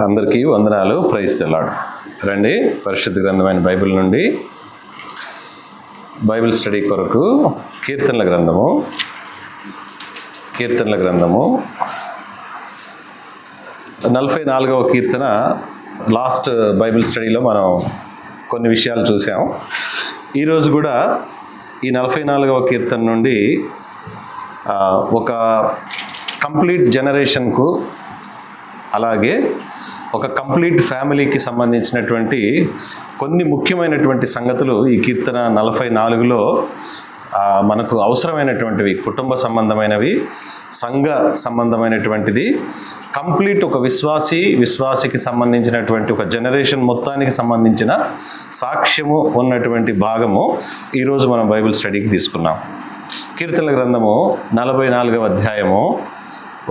అందరికీ వందనాలు. Praise the lord. రండి, పరిశుద్ధ గ్రంథమైన బైబిల్ నుండి బైబిల్ స్టడీ కొరకు కీర్తనల గ్రంథము 44వ కీర్తన. లాస్ట్ బైబిల్ స్టడీలో మనం కొన్ని విషయాలు చూసాం. ఈరోజు కూడా ఈ 44వ కీర్తన నుండి ఒక కంప్లీట్ జనరేషన్కు, అలాగే ఒక కంప్లీట్ ఫ్యామిలీకి సంబంధించినటువంటి కొన్ని ముఖ్యమైనటువంటి సంగతులు ఈ కీర్తన 44లో మనకు అవసరమైనటువంటివి, కుటుంబ సంబంధమైనవి, సంఘ సంబంధమైనటువంటిది, కంప్లీట్ ఒక విశ్వాసికి సంబంధించినటువంటి ఒక జనరేషన్ మొత్తానికి సంబంధించిన సాక్ష్యము ఉన్నటువంటి భాగము ఈరోజు మనం బైబిల్ స్టడీకి తీసుకున్నాం. కీర్తనల గ్రంథము 44వ అధ్యాయము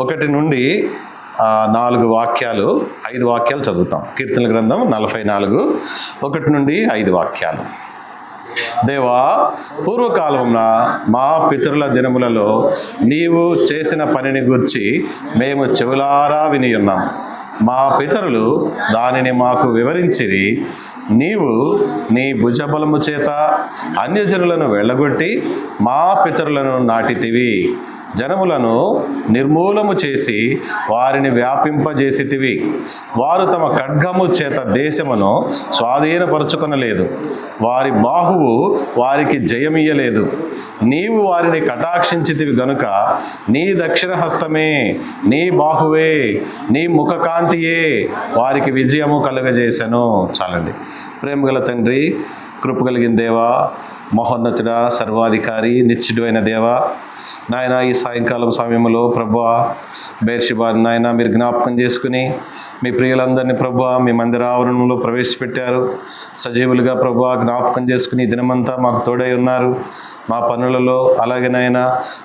1 నుండి 4 వాక్యాలు, 5 వాక్యాలు చదువుతాం. కీర్తనల గ్రంథం 44, 1 నుండి 5 వాక్యాలు. దేవా, పూర్వకాలమున మా పితరుల దినములలో నీవు చేసిన పనిని గూర్చి మేము చెవులారా విని ఉన్నాం. మా పితరులు దానిని మాకు వివరించిరి. నీవు నీ భుజబలము చేత అన్యజనులను వెళ్ళగొట్టి మా పితరులను నాటితివి. జనములను నిర్మూలము చేసి వారిని వ్యాపింపజేసితివి. వారు తమ ఖడ్గము చేత దేశమును స్వాధీనపరుచుకొనలేదు. వారి బాహువు వారికి జయమియ్యలేదు. నీవు వారిని కటాక్షించితివి గనుక నీ దక్షిణ హస్తమే, నీ బాహువే, నీ ముఖకాంతియే వారికి విజయము కలుగజేసెను. చాలండి. ప్రేమగల తండ్రి, కృప కలిగిన దేవా, మహోన్నతుడా, సర్వాధికారి, నిత్యుడు అయిన దేవా, నాయన ఈ సాయంకాలం సమయంలో ప్రభువా, బెర్షెబాను నాయన మీరు జ్ఞాపకం చేసుకుని మీ ప్రియులందరినీ ప్రభువా మీ మందిర ఆవరణంలో ప్రవేశపెట్టారు. సజీవులుగా ప్రభువా జ్ఞాపకం చేసుకుని ఈ దినమంతా మాకు తోడై ఉన్నారు. మా పనులలో, అలాగే నాయన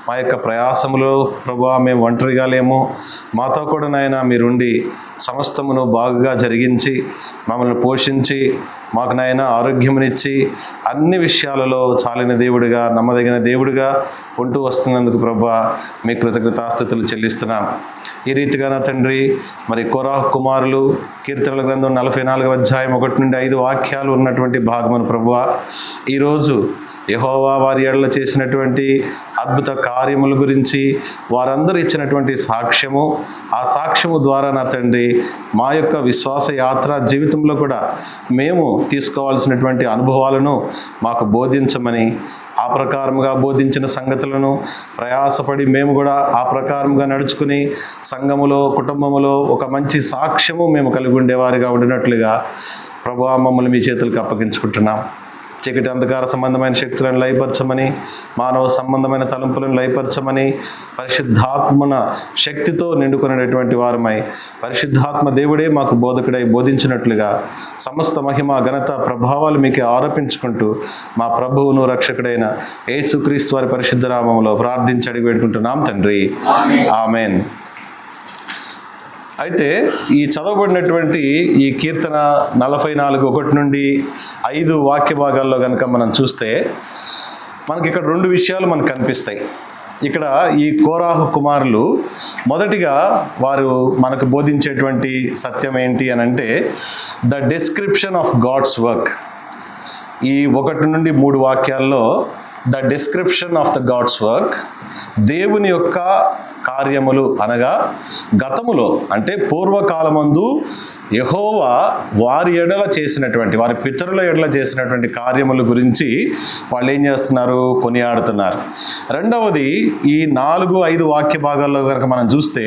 మా యొక్క ప్రయాసములో ప్రభువా మేము ఒంటరిగా లేము. మాతో కూడా నాయన మీరుండి సమస్తమును బాగుగా జరిగించి మమ్మల్ని పోషించి మాకు నాయన ఆరోగ్యమునిచ్చి అన్ని విషయాలలో చాలిన దేవుడిగా, నమ్మదగిన దేవుడిగా ఉంటూ వస్తున్నందుకు ప్రభువా మీ కృతజ్ఞతాస్తుతులు చెల్లిస్తున్నాం. ఈ రీతిగా నా తండ్రి, మరి కోరాహు కుమారులు కీర్తనల గ్రంథం 44వ అధ్యాయం 1 నుండి 5 వాక్యాలు ఉన్నటువంటి భాగమును ప్రభువా ఈరోజు యెహోవా వారి ఎడల చేసినటువంటి అద్భుత కార్యముల గురించి వారందరూ ఇచ్చినటువంటి సాక్ష్యము, ఆ సాక్ష్యము ద్వారా నా తండ్రి మా యొక్క విశ్వాస యాత్ర జీవితంలో కూడా మేము తీసుకోవాల్సినటువంటి అనుభవాలను మాకు బోధించమని, ఆ ప్రకారముగా బోధించిన సంగతులను ప్రయాసపడి మేము కూడా ఆ ప్రకారముగా నడుచుకుని సంఘములో, కుటుంబములో ఒక మంచి సాక్ష్యము మేము కలిగి ఉండేవారిగా ఉండినట్లుగా ప్రభువా మమ్మల్ని మీ చేతులకు అప్పగించుకుంటున్నాం. చీకటి అంధకార సంబంధమైన శక్తులను లయపరచమని, మానవ సంబంధమైన తలంపులను లయపరచమని, పరిశుద్ధాత్మన శక్తితో నిండుకునేటువంటి వారమై పరిశుద్ధాత్మ దేవుడే మాకు బోధకుడై బోధించినట్లుగా సమస్త మహిమ, ఘనత, ప్రభావాలు మీకు ఆరోపించుకుంటూ మా ప్రభువును రక్షకుడైన యేసుక్రీస్తు వారి పరిశుద్ధ నామములో ప్రార్థించి అడిగి వేడుకుంటున్నాం తండ్రి, ఆమెన్. అయితే ఈ చదవబడినటువంటి ఈ కీర్తన 44, 1 నుండి 5 వాక్య భాగాల్లో కనుక మనం చూస్తే మనకి ఇక్కడ 2 విషయాలు మనకు కనిపిస్తాయి. ఇక్కడ ఈ కోరాహు కుమారులు మొదటిగా వారు మనకు బోధించేటువంటి సత్యం ఏంటి అని అంటే, the description of God's work. ఈ 1 నుండి 3 వాక్యాల్లో the description of the God's work, దేవుని యొక్క కార్యములు అనగా గతములో అంటే పూర్వకాలమందు యెహోవా వారి ఎడల చేసినటువంటి, వారి పితరుల ఎడల చేసినటువంటి కార్యముల గురించి వాళ్ళు ఏం చేస్తున్నారు, కొనియాడుతున్నారు. రెండవది ఈ 4, 5 వాక్య భాగాల్లో కనుక మనం చూస్తే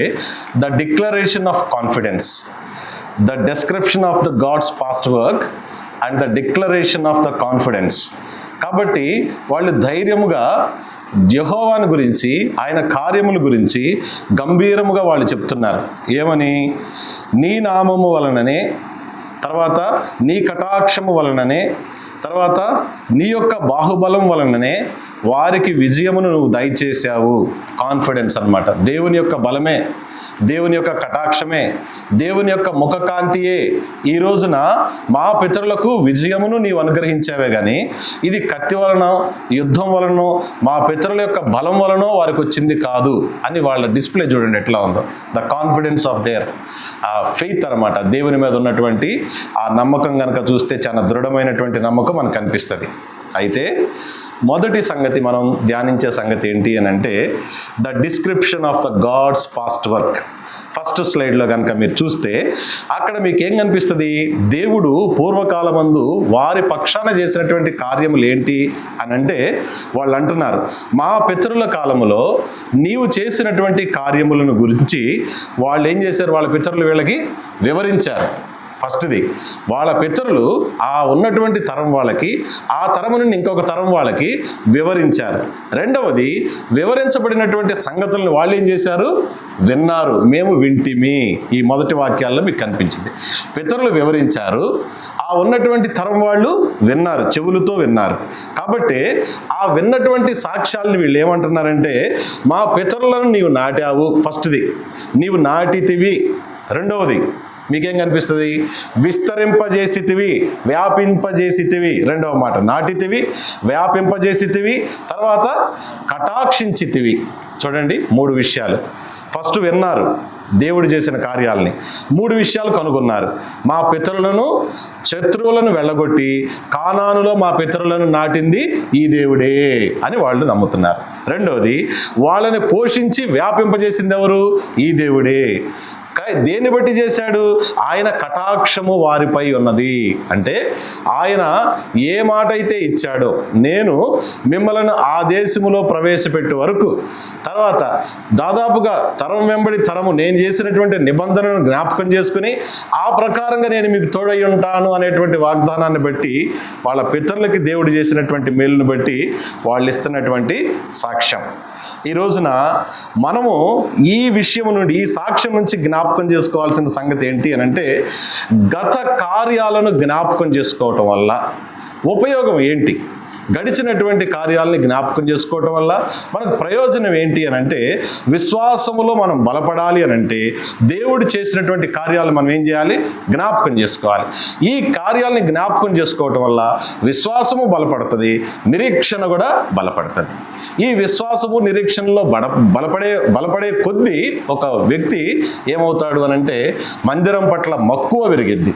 the declaration of confidence, the description of the God's past work and the declaration of the confidence. కాబట్టి వాళ్ళు ధైర్యముగా యెహోవాను గురించి, ఆయన కార్యముల గురించి గంభీరముగా వాళ్ళు చెప్తున్నారు. ఏమని? నీ నామము వలననే, తర్వాత నీ కటాక్షము వలననే, తర్వాత నీ యొక్క బాహుబలం వలననే వారికి విజయమును నువ్వు దయచేశావు. కాన్ఫిడెన్స్ అన్నమాట. దేవుని యొక్క బలమే, దేవుని యొక్క కటాక్షమే, దేవుని యొక్క ముఖకాంతియే ఈ రోజున మా పితరులకు విజయమును నీవు అనుగ్రహించావే కానీ ఇది కత్తి వలన, యుద్ధం వలనో, మా పితరుల యొక్క బలం వలనో వారికి వచ్చింది కాదు అని వాళ్ళ డిస్ప్లే చూడండి ఎట్లా ఉందో. The confidence of their faith అనమాట. దేవుని మీద ఉన్నటువంటి ఆ నమ్మకం కనుక చూస్తే చాలా దృఢమైనటువంటి నమ్మకం మనకు కనిపిస్తుంది. అయితే మొదటి సంగతి మనం ధ్యానించే సంగతి ఏంటి అని అంటే the description of the God's past work. First స్లైడ్లో కనుక మీరు చూస్తే అక్కడ మీకు ఏం కనిపిస్తుంది? దేవుడు పూర్వకాలమందు వారి పక్షాన చేసినటువంటి కార్యములు ఏంటి అని అంటే వాళ్ళు అంటున్నారు, మా పితరుల కాలములో నీవు చేసినటువంటి కార్యములను గురించి వాళ్ళు ఏం చేశారు? వాళ్ళ పితరులు వీళ్ళకి వివరించారు. ఫస్ట్ది, వాళ్ళ పితరులు ఆ ఉన్నటువంటి తరం వాళ్ళకి, ఆ తరము నుండి ఇంకొక తరం వాళ్ళకి వివరించారు. రెండవది, వివరించబడినటువంటి సంగతులను వాళ్ళు ఏం చేశారు? విన్నారు. మేము వింటిమి. ఈ మొదటి వాక్యాల్లో మీకు కనిపించింది. పితరులు వివరించారు, ఆ ఉన్నటువంటి తరం వాళ్ళు విన్నారు, చెవులతో విన్నారు. కాబట్టి ఆ విన్నటువంటి సాక్ష్యాలను వీళ్ళు ఏమంటున్నారంటే మా పితరులను నీవు నాటావు. ఫస్ట్ది, నీవు నాటితివి. రెండవది మీకేం కనిపిస్తుంది? విస్తరింపజేసితివి, వ్యాపింపజేసితివి. రెండవ మాట, నాటితివి, వ్యాపింపజేసితివి, తర్వాత కటాక్షించితివి. చూడండి, 3 విషయాలు. ఫస్ట్ విన్నారు దేవుడు చేసిన కార్యాలని, 3 విషయాలు కనుగొన్నారు. మా పితరులను, శత్రువులను వెళ్ళగొట్టి కానానులో మా పితరులను నాటింది ఈ దేవుడే అని వాళ్ళు నమ్ముతున్నారు. రెండవది, వాళ్ళని పోషించి వ్యాపింపజేసింది ఎవరు? ఈ దేవుడే. దేన్ని బట్టి చేశాడు? ఆయన కటాక్షము వారిపై ఉన్నది. అంటే ఆయన ఏ మాట అయితే ఇచ్చాడో, నేను మిమ్మల్ని ఆ దేశములో ప్రవేశపెట్టే వరకు, తర్వాత దాదాపుగా తరం వెంబడి తరము నేను చేసినటువంటి నిబంధనను జ్ఞాపకం చేసుకుని ఆ ప్రకారంగా నేను మీకు తోడై ఉంటాను అనేటువంటి వాగ్దానాన్ని బట్టి, వాళ్ళ పితరులకి దేవుడు చేసినటువంటి మేలును బట్టి వాళ్ళు ఇస్తున్నటువంటి సాక్ష్యం. ఈ రోజున మనము ఈ విషయం నుండి, ఈ సాక్ష్యం నుంచి జ్ఞాపకం చేసుకోవాల్సిన సంగతి ఏంటి అని అంటే గత కార్యాలను జ్ఞాపకం చేసుకోవటం వల్ల ఉపయోగం ఏంటి? గడిచినటువంటి కార్యాలని జ్ఞాపకం చేసుకోవటం వల్ల మనకు ప్రయోజనం ఏంటి అని అంటే విశ్వాసములో మనం బలపడాలి అని అంటే దేవుడు చేసినటువంటి కార్యాలు మనం ఏం చేయాలి? జ్ఞాపకం చేసుకోవాలి. ఈ కార్యాలని జ్ఞాపకం చేసుకోవటం వల్ల విశ్వాసము బలపడుతుంది, నిరీక్షణ కూడా బలపడుతుంది. ఈ విశ్వాసము నిరీక్షణలో బలపడే కొద్దీ ఒక వ్యక్తి ఏమవుతాడు అని అంటే మందిరం పట్ల మక్కువ పెరిగిద్ది,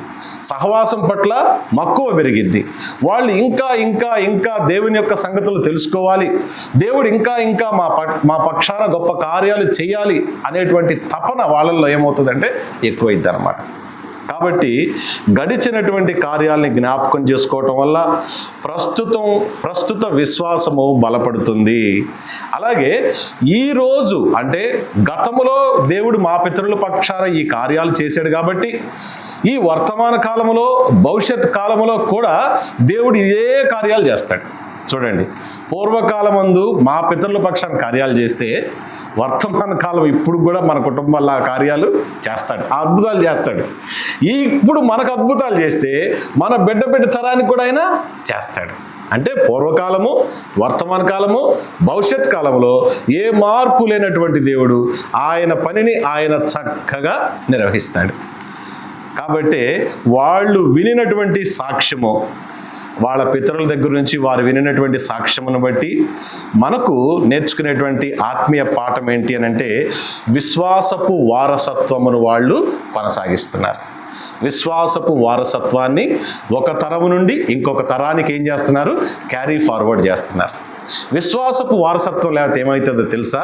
సహవాసం పట్ల మక్కువ పెరిగిద్ది. వాళ్ళు ఇంకా ఇంకా ఇంకా దేవుని యొక్క సంగతులు తెలుసుకోవాలి, దేవుడు ఇంకా ఇంకా మా పక్షాన గొప్ప కార్యాలు చేయాలి అనేటువంటి తపన వాళ్ళల్లో ఏమవుతుందంటే ఎక్కువైద్ది అన్నమాట. కాబట్టి గడిచినటువంటి కార్యాలని జ్ఞాపకం చేసుకోవటం వల్ల ప్రస్తుత విశ్వాసము బలపడుతుంది. అలాగే ఈరోజు అంటే గతములో దేవుడు మా పితరుల పక్షాన ఈ కార్యాలు చేశాడు కాబట్టి ఈ వర్తమాన కాలంలో, భవిష్యత్ కాలంలో కూడా దేవుడు ఇదే కార్యాలు చేస్తాడు. చూడండి, పూర్వకాలమందు మా పితరుల పక్షాన కార్యాలు చేస్తే వర్తమాన కాలం ఇప్పుడు కూడా మన కుటుంబాల్లో ఆ కార్యాలు చేస్తాడు, ఆ అద్భుతాలు చేస్తాడు. ఇప్పుడు మనకు అద్భుతాలు చేస్తే మన బిడ్డ తరానికి కూడా ఆయన చేస్తాడు. అంటే పూర్వకాలము, వర్తమాన కాలము, భవిష్యత్ కాలంలో ఏ మార్పు లేనటువంటి దేవుడు ఆయన పనిని ఆయన చక్కగా నిర్వహిస్తాడు. కాబట్టి వాళ్ళు వినినటువంటి సాక్ష్యము, వాళ్ళ పితరుల దగ్గర నుంచి వారు వినినటువంటి సాక్ష్యమును బట్టి మనకు నేర్చుకునేటువంటి ఆత్మీయ పాఠం ఏంటి అని అంటే విశ్వాసపు వారసత్వమును వాళ్ళు కొనసాగిస్తున్నారు. విశ్వాసపు వారసత్వాన్ని ఒక తరము నుండి ఇంకొక తరానికి ఏం చేస్తున్నారు? క్యారీ ఫార్వర్డ్ చేస్తున్నారు. విశ్వాసపు వారసత్వం లేకపోతే ఏమవుతుందో తెలుసా?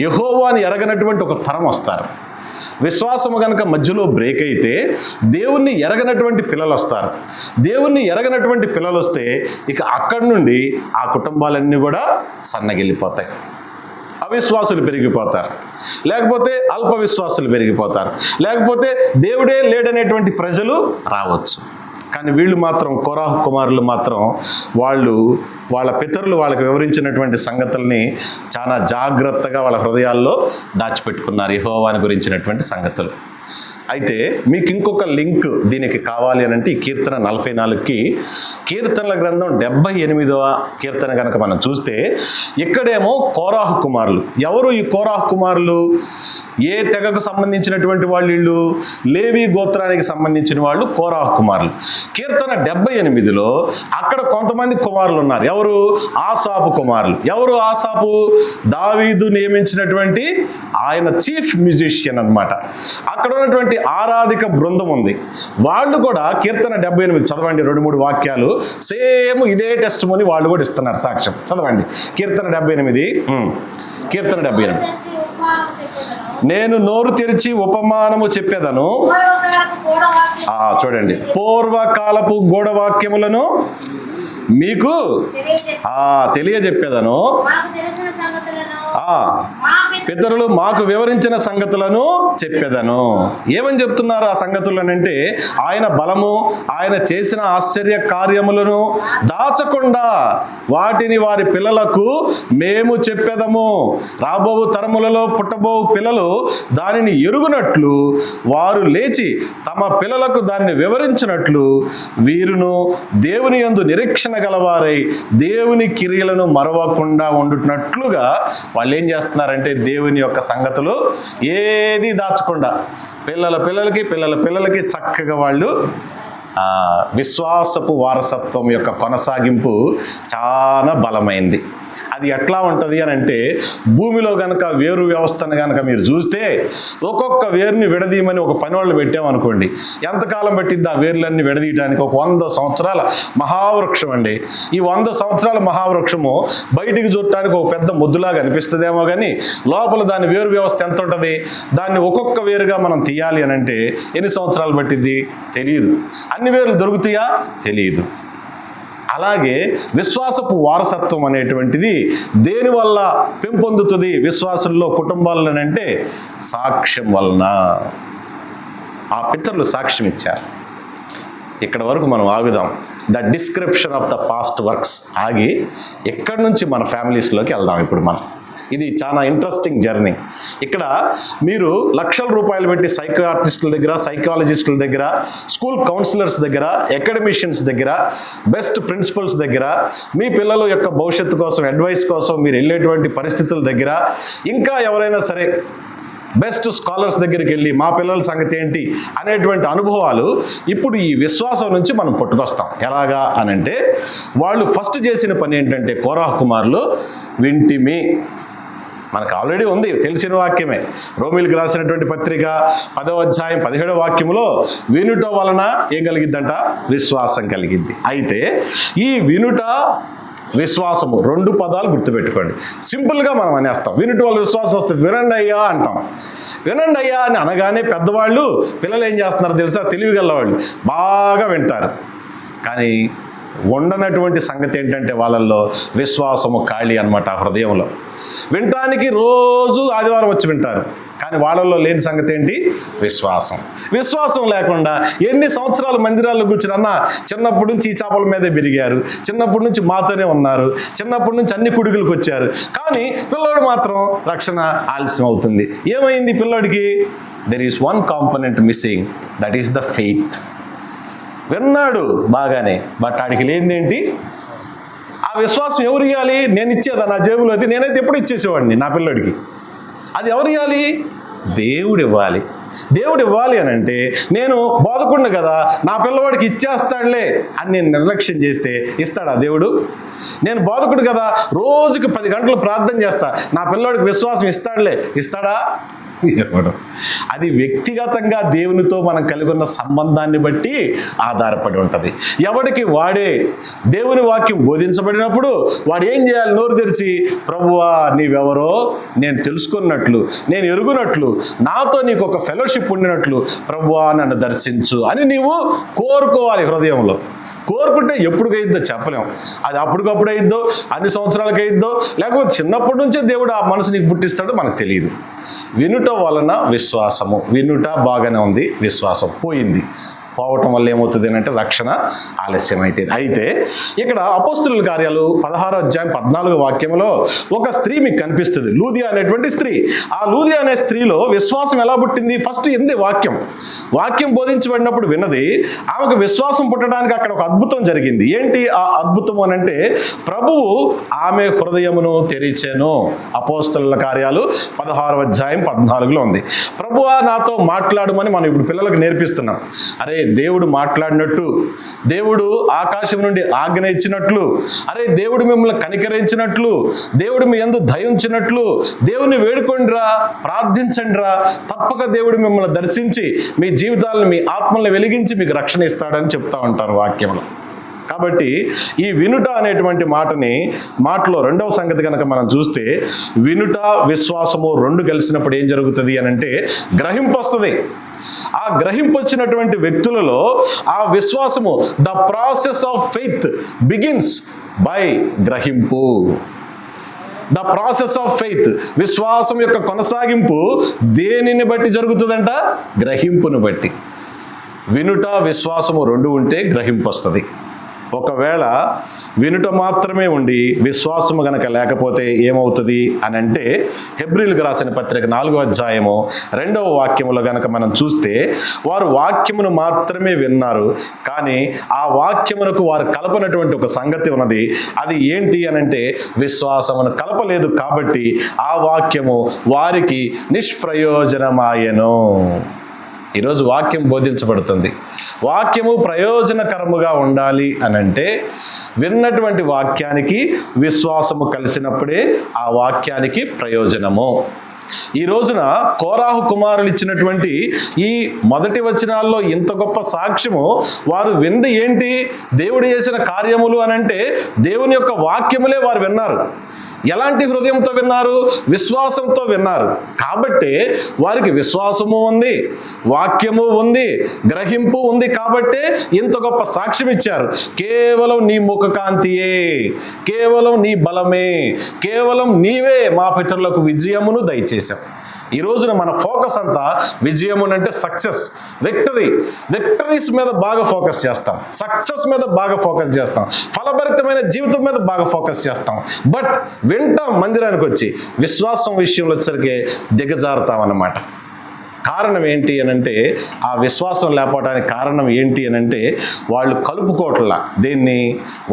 యెహోవాని ఎరగనటువంటి ఒక తరం వస్తారు. విశ్వాసము కనుక మధ్యలో బ్రేక్ అయితే దేవుణ్ణి ఎరగనటువంటి పిల్లలు వస్తారు. దేవుణ్ణి ఎరగనటువంటి పిల్లలు వస్తే ఇక అక్కడి నుండి ఆ కుటుంబాలన్నీ కూడా సన్నగిల్లిపోతాయి. అవిశ్వాసులు పెరిగిపోతారు, లేకపోతే అల్ప విశ్వాసులు పెరిగిపోతారు, లేకపోతే దేవుడే లేడనేటువంటి ప్రజలు రావచ్చు. కానీ వీళ్ళు మాత్రం, కోరాహు కుమారులు మాత్రం వాళ్ళ పితరులు వాళ్ళకి వివరించినటువంటి సంగతుల్ని చాలా జాగ్రత్తగా వాళ్ళ హృదయాల్లో దాచిపెట్టుకున్నారు, యెహోవాని గురించినటువంటి సంగతులు. అయితే మీకు ఇంకొక లింక్ దీనికి కావాలి అని అంటే ఈ కీర్తన 44కి కీర్తనల గ్రంథం 78వ కీర్తన కనుక మనం చూస్తే ఇక్కడేమో కోరాహు కుమారులు. ఎవరు ఈ కోరాహు కుమారులు? ఏ తెగకు సంబంధించినటువంటి వాళ్ళు? వీళ్ళు లేవి గోత్రానికి సంబంధించిన వాళ్ళు కోరాహు కుమారులు. కీర్తన 78లో అక్కడ కొంతమంది కుమారులు ఉన్నారు. ఎవరు? ఆసాపు కుమారులు. ఎవరు ఆసాపు? దావీదు నియమించినటువంటి ఆయన చీఫ్ మ్యూజిషియన్ అన్నమాట. అక్కడ ఉన్నటువంటి ఆరాధిక బృందం ఉంది. వాళ్ళు కూడా కీర్తన 78 చదవండి, 2-3 వాక్యాలు సేమ్ ఇదే టెస్టిమోనీ వాళ్ళు కూడా ఇస్తున్నారు సాక్ష్యం. చదవండి కీర్తన 78. కీర్తన 78. నేను నోరు తెరిచి ఉపమానము చెప్పేదను. చూడండి, పూర్వకాలపు గూఢవాక్యములను మీకు తెలియజెప్పేదను. పితరులు మాకు వివరించిన సంగతులను చెప్పేదను. ఏమని చెప్తున్నారు ఆ సంగతులనంటే, ఆయన బలము, ఆయన చేసిన ఆశ్చర్య కార్యములను దాచకుండా వాటిని వారి పిల్లలకు మేము చెప్పేదము. రాబో తరములలో పుట్టబో పిల్లలు దానిని ఎరుగునట్లు వారు లేచి తమ పిల్లలకు దాన్ని వివరించినట్లు వీరును దేవుని యందు నిరీక్షణ గలవారై దేవుని క్రియలను మరవకుండా ఉండునట్లుగా వాళ్ళు ఏం చేస్తున్నారంటే దేవుని యొక్క సంగతులు ఏది దాచకుండా పిల్లల పిల్లలకి చక్కగా వాళ్ళు విశ్వాసపు వారసత్వం యొక్క కొనసాగింపు చాలా బలమైంది. అది ఎట్లా ఉంటుంది అని అంటే, భూమిలో కనుక వేరు వ్యవస్థను కనుక మీరు చూస్తే ఒక్కొక్క వేరుని విడదీయమని ఒక పని వాళ్ళు పెట్టామనుకోండి, ఎంతకాలం పట్టిద్ది ఆ వేర్లన్నీ విడదీయడానికి? ఒక 100 సంవత్సరాల మహావృక్షం అండి. ఈ 100 సంవత్సరాల మహావృక్షము బయటికి చూడటానికి ఒక పెద్ద ముద్దులాగా అనిపిస్తుందేమో కానీ లోపల దాని వేరు వ్యవస్థ ఎంత ఉంటుంది? దాన్ని ఒక్కొక్క వేరుగా మనం తీయాలి అని అంటే ఎన్ని సంవత్సరాలు పట్టిద్ది? తెలియదు. అన్ని వేర్లు దొరుకుతాయా? తెలియదు. అలాగే విశ్వాసపు వారసత్వం అనేటువంటిది దేనివల్ల పెంపొందుతుంది విశ్వాసుల్లో, కుటుంబాలను అంటే సాక్ష్యం వలన. ఆ పితరులు సాక్ష్యం ఇచ్చారు. ఇక్కడ వరకు మనం ఆగుదాం. The description of the past works ఆగి ఎక్కడి నుంచి మన ఫ్యామిలీస్లోకి వెళ్దాం. ఇప్పుడు మనం ఇది చాలా ఇంట్రెస్టింగ్ జర్నీ. ఇక్కడ మీరు లక్షల రూపాయలు పెట్టి సైకియాట్రిస్టుల దగ్గర, సైకాలజిస్టుల దగ్గర, స్కూల్ కౌన్సిలర్స్ దగ్గర, అకాడమిషియన్స్ దగ్గర, బెస్ట్ ప్రిన్సిపల్స్ దగ్గర, మీ పిల్లల యొక్క భవిష్యత్తు కోసం అడ్వైస్ కోసం మీరు వెళ్ళేటువంటి పరిస్థితుల దగ్గర, ఇంకా ఎవరైనా సరే బెస్ట్ స్కాలర్స్ దగ్గరికి వెళ్ళి మా పిల్లల సంగతి ఏంటి అనేటువంటి అనుభవాలు ఇప్పుడు ఈ విశ్వాసం నుంచి మనం పుట్టుకొస్తాం. ఎలాగా అనంటే, వాళ్ళు ఫస్ట్ చేసిన పని ఏంటంటే, కోరాహు కుమారులు వింటిమి. మనకు ఆల్రెడీ ఉంది, తెలిసిన వాక్యమే. రోమిలకు రాసినటువంటి పత్రిక 10వ అధ్యాయం 17వ వాక్యములో వినుట వలన ఏం కలిగిద్దంట? విశ్వాసం కలిగిద్ది. అయితే ఈ వినుట, విశ్వాసము 2 పదాలు గుర్తుపెట్టుకోండి. సింపుల్గా మనం అనేస్తాం, వినుట వల్ల విశ్వాసం వస్తుంది, వినండి అయ్యా అంటాం. వినండి అయ్యా అని అనగానే పెద్దవాళ్ళు పిల్లలు ఏం చేస్తున్నారు తెలుసా? తెలివిగలవాళ్ళు బాగా వింటారు. కానీ ఉండనటువంటి సంగతి ఏంటంటే వాళ్ళల్లో విశ్వాసము ఖాళీ అన్నమాట. హృదయంలో వినటానికి రోజు ఆదివారం వచ్చి వింటారు, కానీ వాళ్ళల్లో లేని సంగతి ఏంటి? విశ్వాసం. విశ్వాసం లేకుండా ఎన్ని సంవత్సరాలు మందిరాల్లో కూర్చున్నా చిన్నప్పటి నుంచి ఈ చేపల మీదే పెరిగారు, చిన్నప్పటి నుంచి మాతోనే ఉన్నారు, చిన్నప్పటి నుంచి అన్ని కుడుగులకు వచ్చారు, కానీ పిల్లోడు మాత్రం రక్షణ ఆలస్యం అవుతుంది. ఏమైంది పిల్లోడికి? There is one component missing, that is the faith. విన్నాడు బాగానే, బట్ ఆడికి లేనిదేంటి? ఆ విశ్వాసం ఎవరు ఇవ్వాలి? నేను ఇచ్చేదా? నా జేబులో అది నేనైతే ఎప్పుడు ఇచ్చేసేవాడిని నా పిల్లోడికి. అది ఎవరు ఇవ్వాలి? దేవుడు ఇవ్వాలి. దేవుడు ఇవ్వాలి అని అంటే, నేను బోధకుడిని కదా, నా పిల్లవాడికి ఇచ్చేస్తాడులే అని నేను నిర్లక్ష్యం చేస్తే ఇస్తాడా దేవుడు? నేను బోధకుడు కదా, రోజుకి 10 గంటలు ప్రార్థన చేస్తా, నా పిల్లవాడికి విశ్వాసం ఇస్తాడులే, ఇస్తాడా? ఇవ్వడం. అది వ్యక్తిగతంగా దేవునితో మనం కలిగి ఉన్న సంబంధాన్ని బట్టి ఆధారపడి ఉంటుంది. ఎవడికి వాడే దేవుని వాక్యం బోధించబడినప్పుడు వాడు ఏం చేయాలి? నోరు తెరిచి, ప్రభువా నీవెవరో నేను తెలుసుకున్నట్లు, నేను ఎరుగునట్లు, నాతో నీకు ఒక ఫెలోషిప్ ఉండినట్లు ప్రభువా నన్ను దర్శించు అని నీవు కోరుకోవాలి హృదయంలో. కోరుకుంటే ఎప్పుడుకైద్దో చెప్పలేం. అది అప్పటికప్పుడు అయిద్దో, అన్ని సంవత్సరాలకి అయిద్దో, లేకపోతే చిన్నప్పటి నుంచే దేవుడు ఆ మనసు నీకు పుట్టిస్తాడో మనకు తెలియదు. వినుట వలన విశ్వాసము. వినుట బాగానే ఉంది, విశ్వాసం పోయింది. పోవటం వల్ల ఏమవుతుంది అంటే రక్షణ ఆలస్యం అయితే ఇక్కడ అపోస్తుల కార్యాలు 16వ అధ్యాయం 14వ వాక్యంలో ఒక స్త్రీ మీకు కనిపిస్తుంది, లూదియా అనేటువంటి స్త్రీ. ఆ లూదియా అనే స్త్రీలో విశ్వాసం ఎలా పుట్టింది? ఫస్ట్ ఎంది వాక్యం బోధించబడినప్పుడు విన్నది. ఆమెకు విశ్వాసం పుట్టడానికి అక్కడ ఒక అద్భుతం జరిగింది. ఏంటి ఆ అద్భుతం అనంటే ప్రభువు ఆమె హృదయమును తెరిచెను. అపోస్తుల కార్యాలు 16వ అధ్యాయం 14లో ఉంది. ప్రభువా నాతో మాట్లాడమని మనం ఇప్పుడు పిల్లలకు నేర్పిస్తున్నాం. అరే దేవుడు మాట్లాడినట్టు, దేవుడు ఆకాశం నుండి ఆజ్ఞ ఇచ్చినట్లు, అరే దేవుడు మిమ్మల్ని కనికరించినట్లు, దేవుడు మీ యందు దయ ఉంచినట్లు దేవుని వేడుకొండిరా, ప్రార్థించండిరా, తప్పక దేవుడు మిమ్మల్ని దర్శించి మీ జీవితాలను, మీ ఆత్మల్ని వెలిగించి మీకు రక్షణ ఇస్తాడని చెప్తా ఉంటారు వాక్యంలో. కాబట్టి ఈ వినుట అనేటువంటి మాటలో రెండవ సంగతి కనుక మనం చూస్తే, వినుట విశ్వాసము రెండు కలిసినప్పుడు ఏం జరుగుతుంది అని అంటే గ్రహింపు వస్తుంది. ఆ గ్రహింపు వచ్చినటువంటి వ్యక్తులలో ఆ విశ్వాసము, the process of faith begins by గ్రహింపు. ద ప్రాసెస్ ఆఫ్ ఫెయిత్, విశ్వాసం యొక్క కొనసాగింపు దేనిని బట్టి జరుగుతుందంట? గ్రహింపును బట్టి. వినుట విశ్వాసము రెండు ఉంటే గ్రహింపు వస్తుంది. ఒకవేళ వినుట మాత్రమే ఉండి విశ్వాసము గనక లేకపోతే ఏమవుతుంది అని అంటే, హెబ్రీయులకు రాసిన పత్రిక 4వ అధ్యాయము 2వ వాక్యములో గనక మనం చూస్తే, వారు వాక్యమును మాత్రమే విన్నారు, కానీ ఆ వాక్యమునకు వారు కలపనటువంటి ఒక సంగతి ఉన్నది. అది ఏంటి అని అంటే విశ్వాసమును కలపలేదు కాబట్టి ఆ వాక్యము వారికి నిష్ప్రయోజనమాయెను. ఈరోజు వాక్యం బోధించబడుతుంది. వాక్యము ప్రయోజనకరముగా ఉండాలి అని అంటే విన్నటువంటి వాక్యానికి విశ్వాసము కలిసినప్పుడే ఆ వాక్యానికి ప్రయోజనము. ఈ రోజున కోరాహు కుమారులు ఇచ్చినటువంటి ఈ మొదటి వచనాల్లో ఇంత గొప్ప సాక్ష్యము, వారు వింది ఏంటి? దేవుడు చేసిన కార్యములు అనంటే దేవుని యొక్క వాక్యములే వారు విన్నారు. ఎలాంటి హృదయంతో విన్నారు? విశ్వాసంతో విన్నారు. కాబట్టి వారికి విశ్వాసము ఉంది, వాక్యము ఉంది, గ్రహింపు ఉంది. కాబట్టే ఇంత గొప్ప సాక్ష్యం ఇచ్చారు. కేవలం నీ ముఖకాంతియే, కేవలం నీ బలమే, కేవలం నీవే మా పితరులకు విజయమును దయచేశాం. ఈ రోజున మన ఫోకస్ అంతా విజయమునంటే సక్సెస్, విక్టరీస్ మీద బాగా ఫోకస్ చేస్తాం, సక్సెస్ మీద బాగా ఫోకస్ చేస్తాం, ఫలభరితమైన జీవితం మీద బాగా ఫోకస్ చేస్తాం. బట్ వింటాం, మందిరానికి వచ్చి విశ్వాసం విషయంలో వచ్చరికి దిగజారుతాం అన్నమాట. కారణం ఏంటి అని అంటే, ఆ విశ్వాసం లేకపోవడానికి కారణం ఏంటి అని అంటే, వాళ్ళు కలుపుకోవట్లా దేన్ని?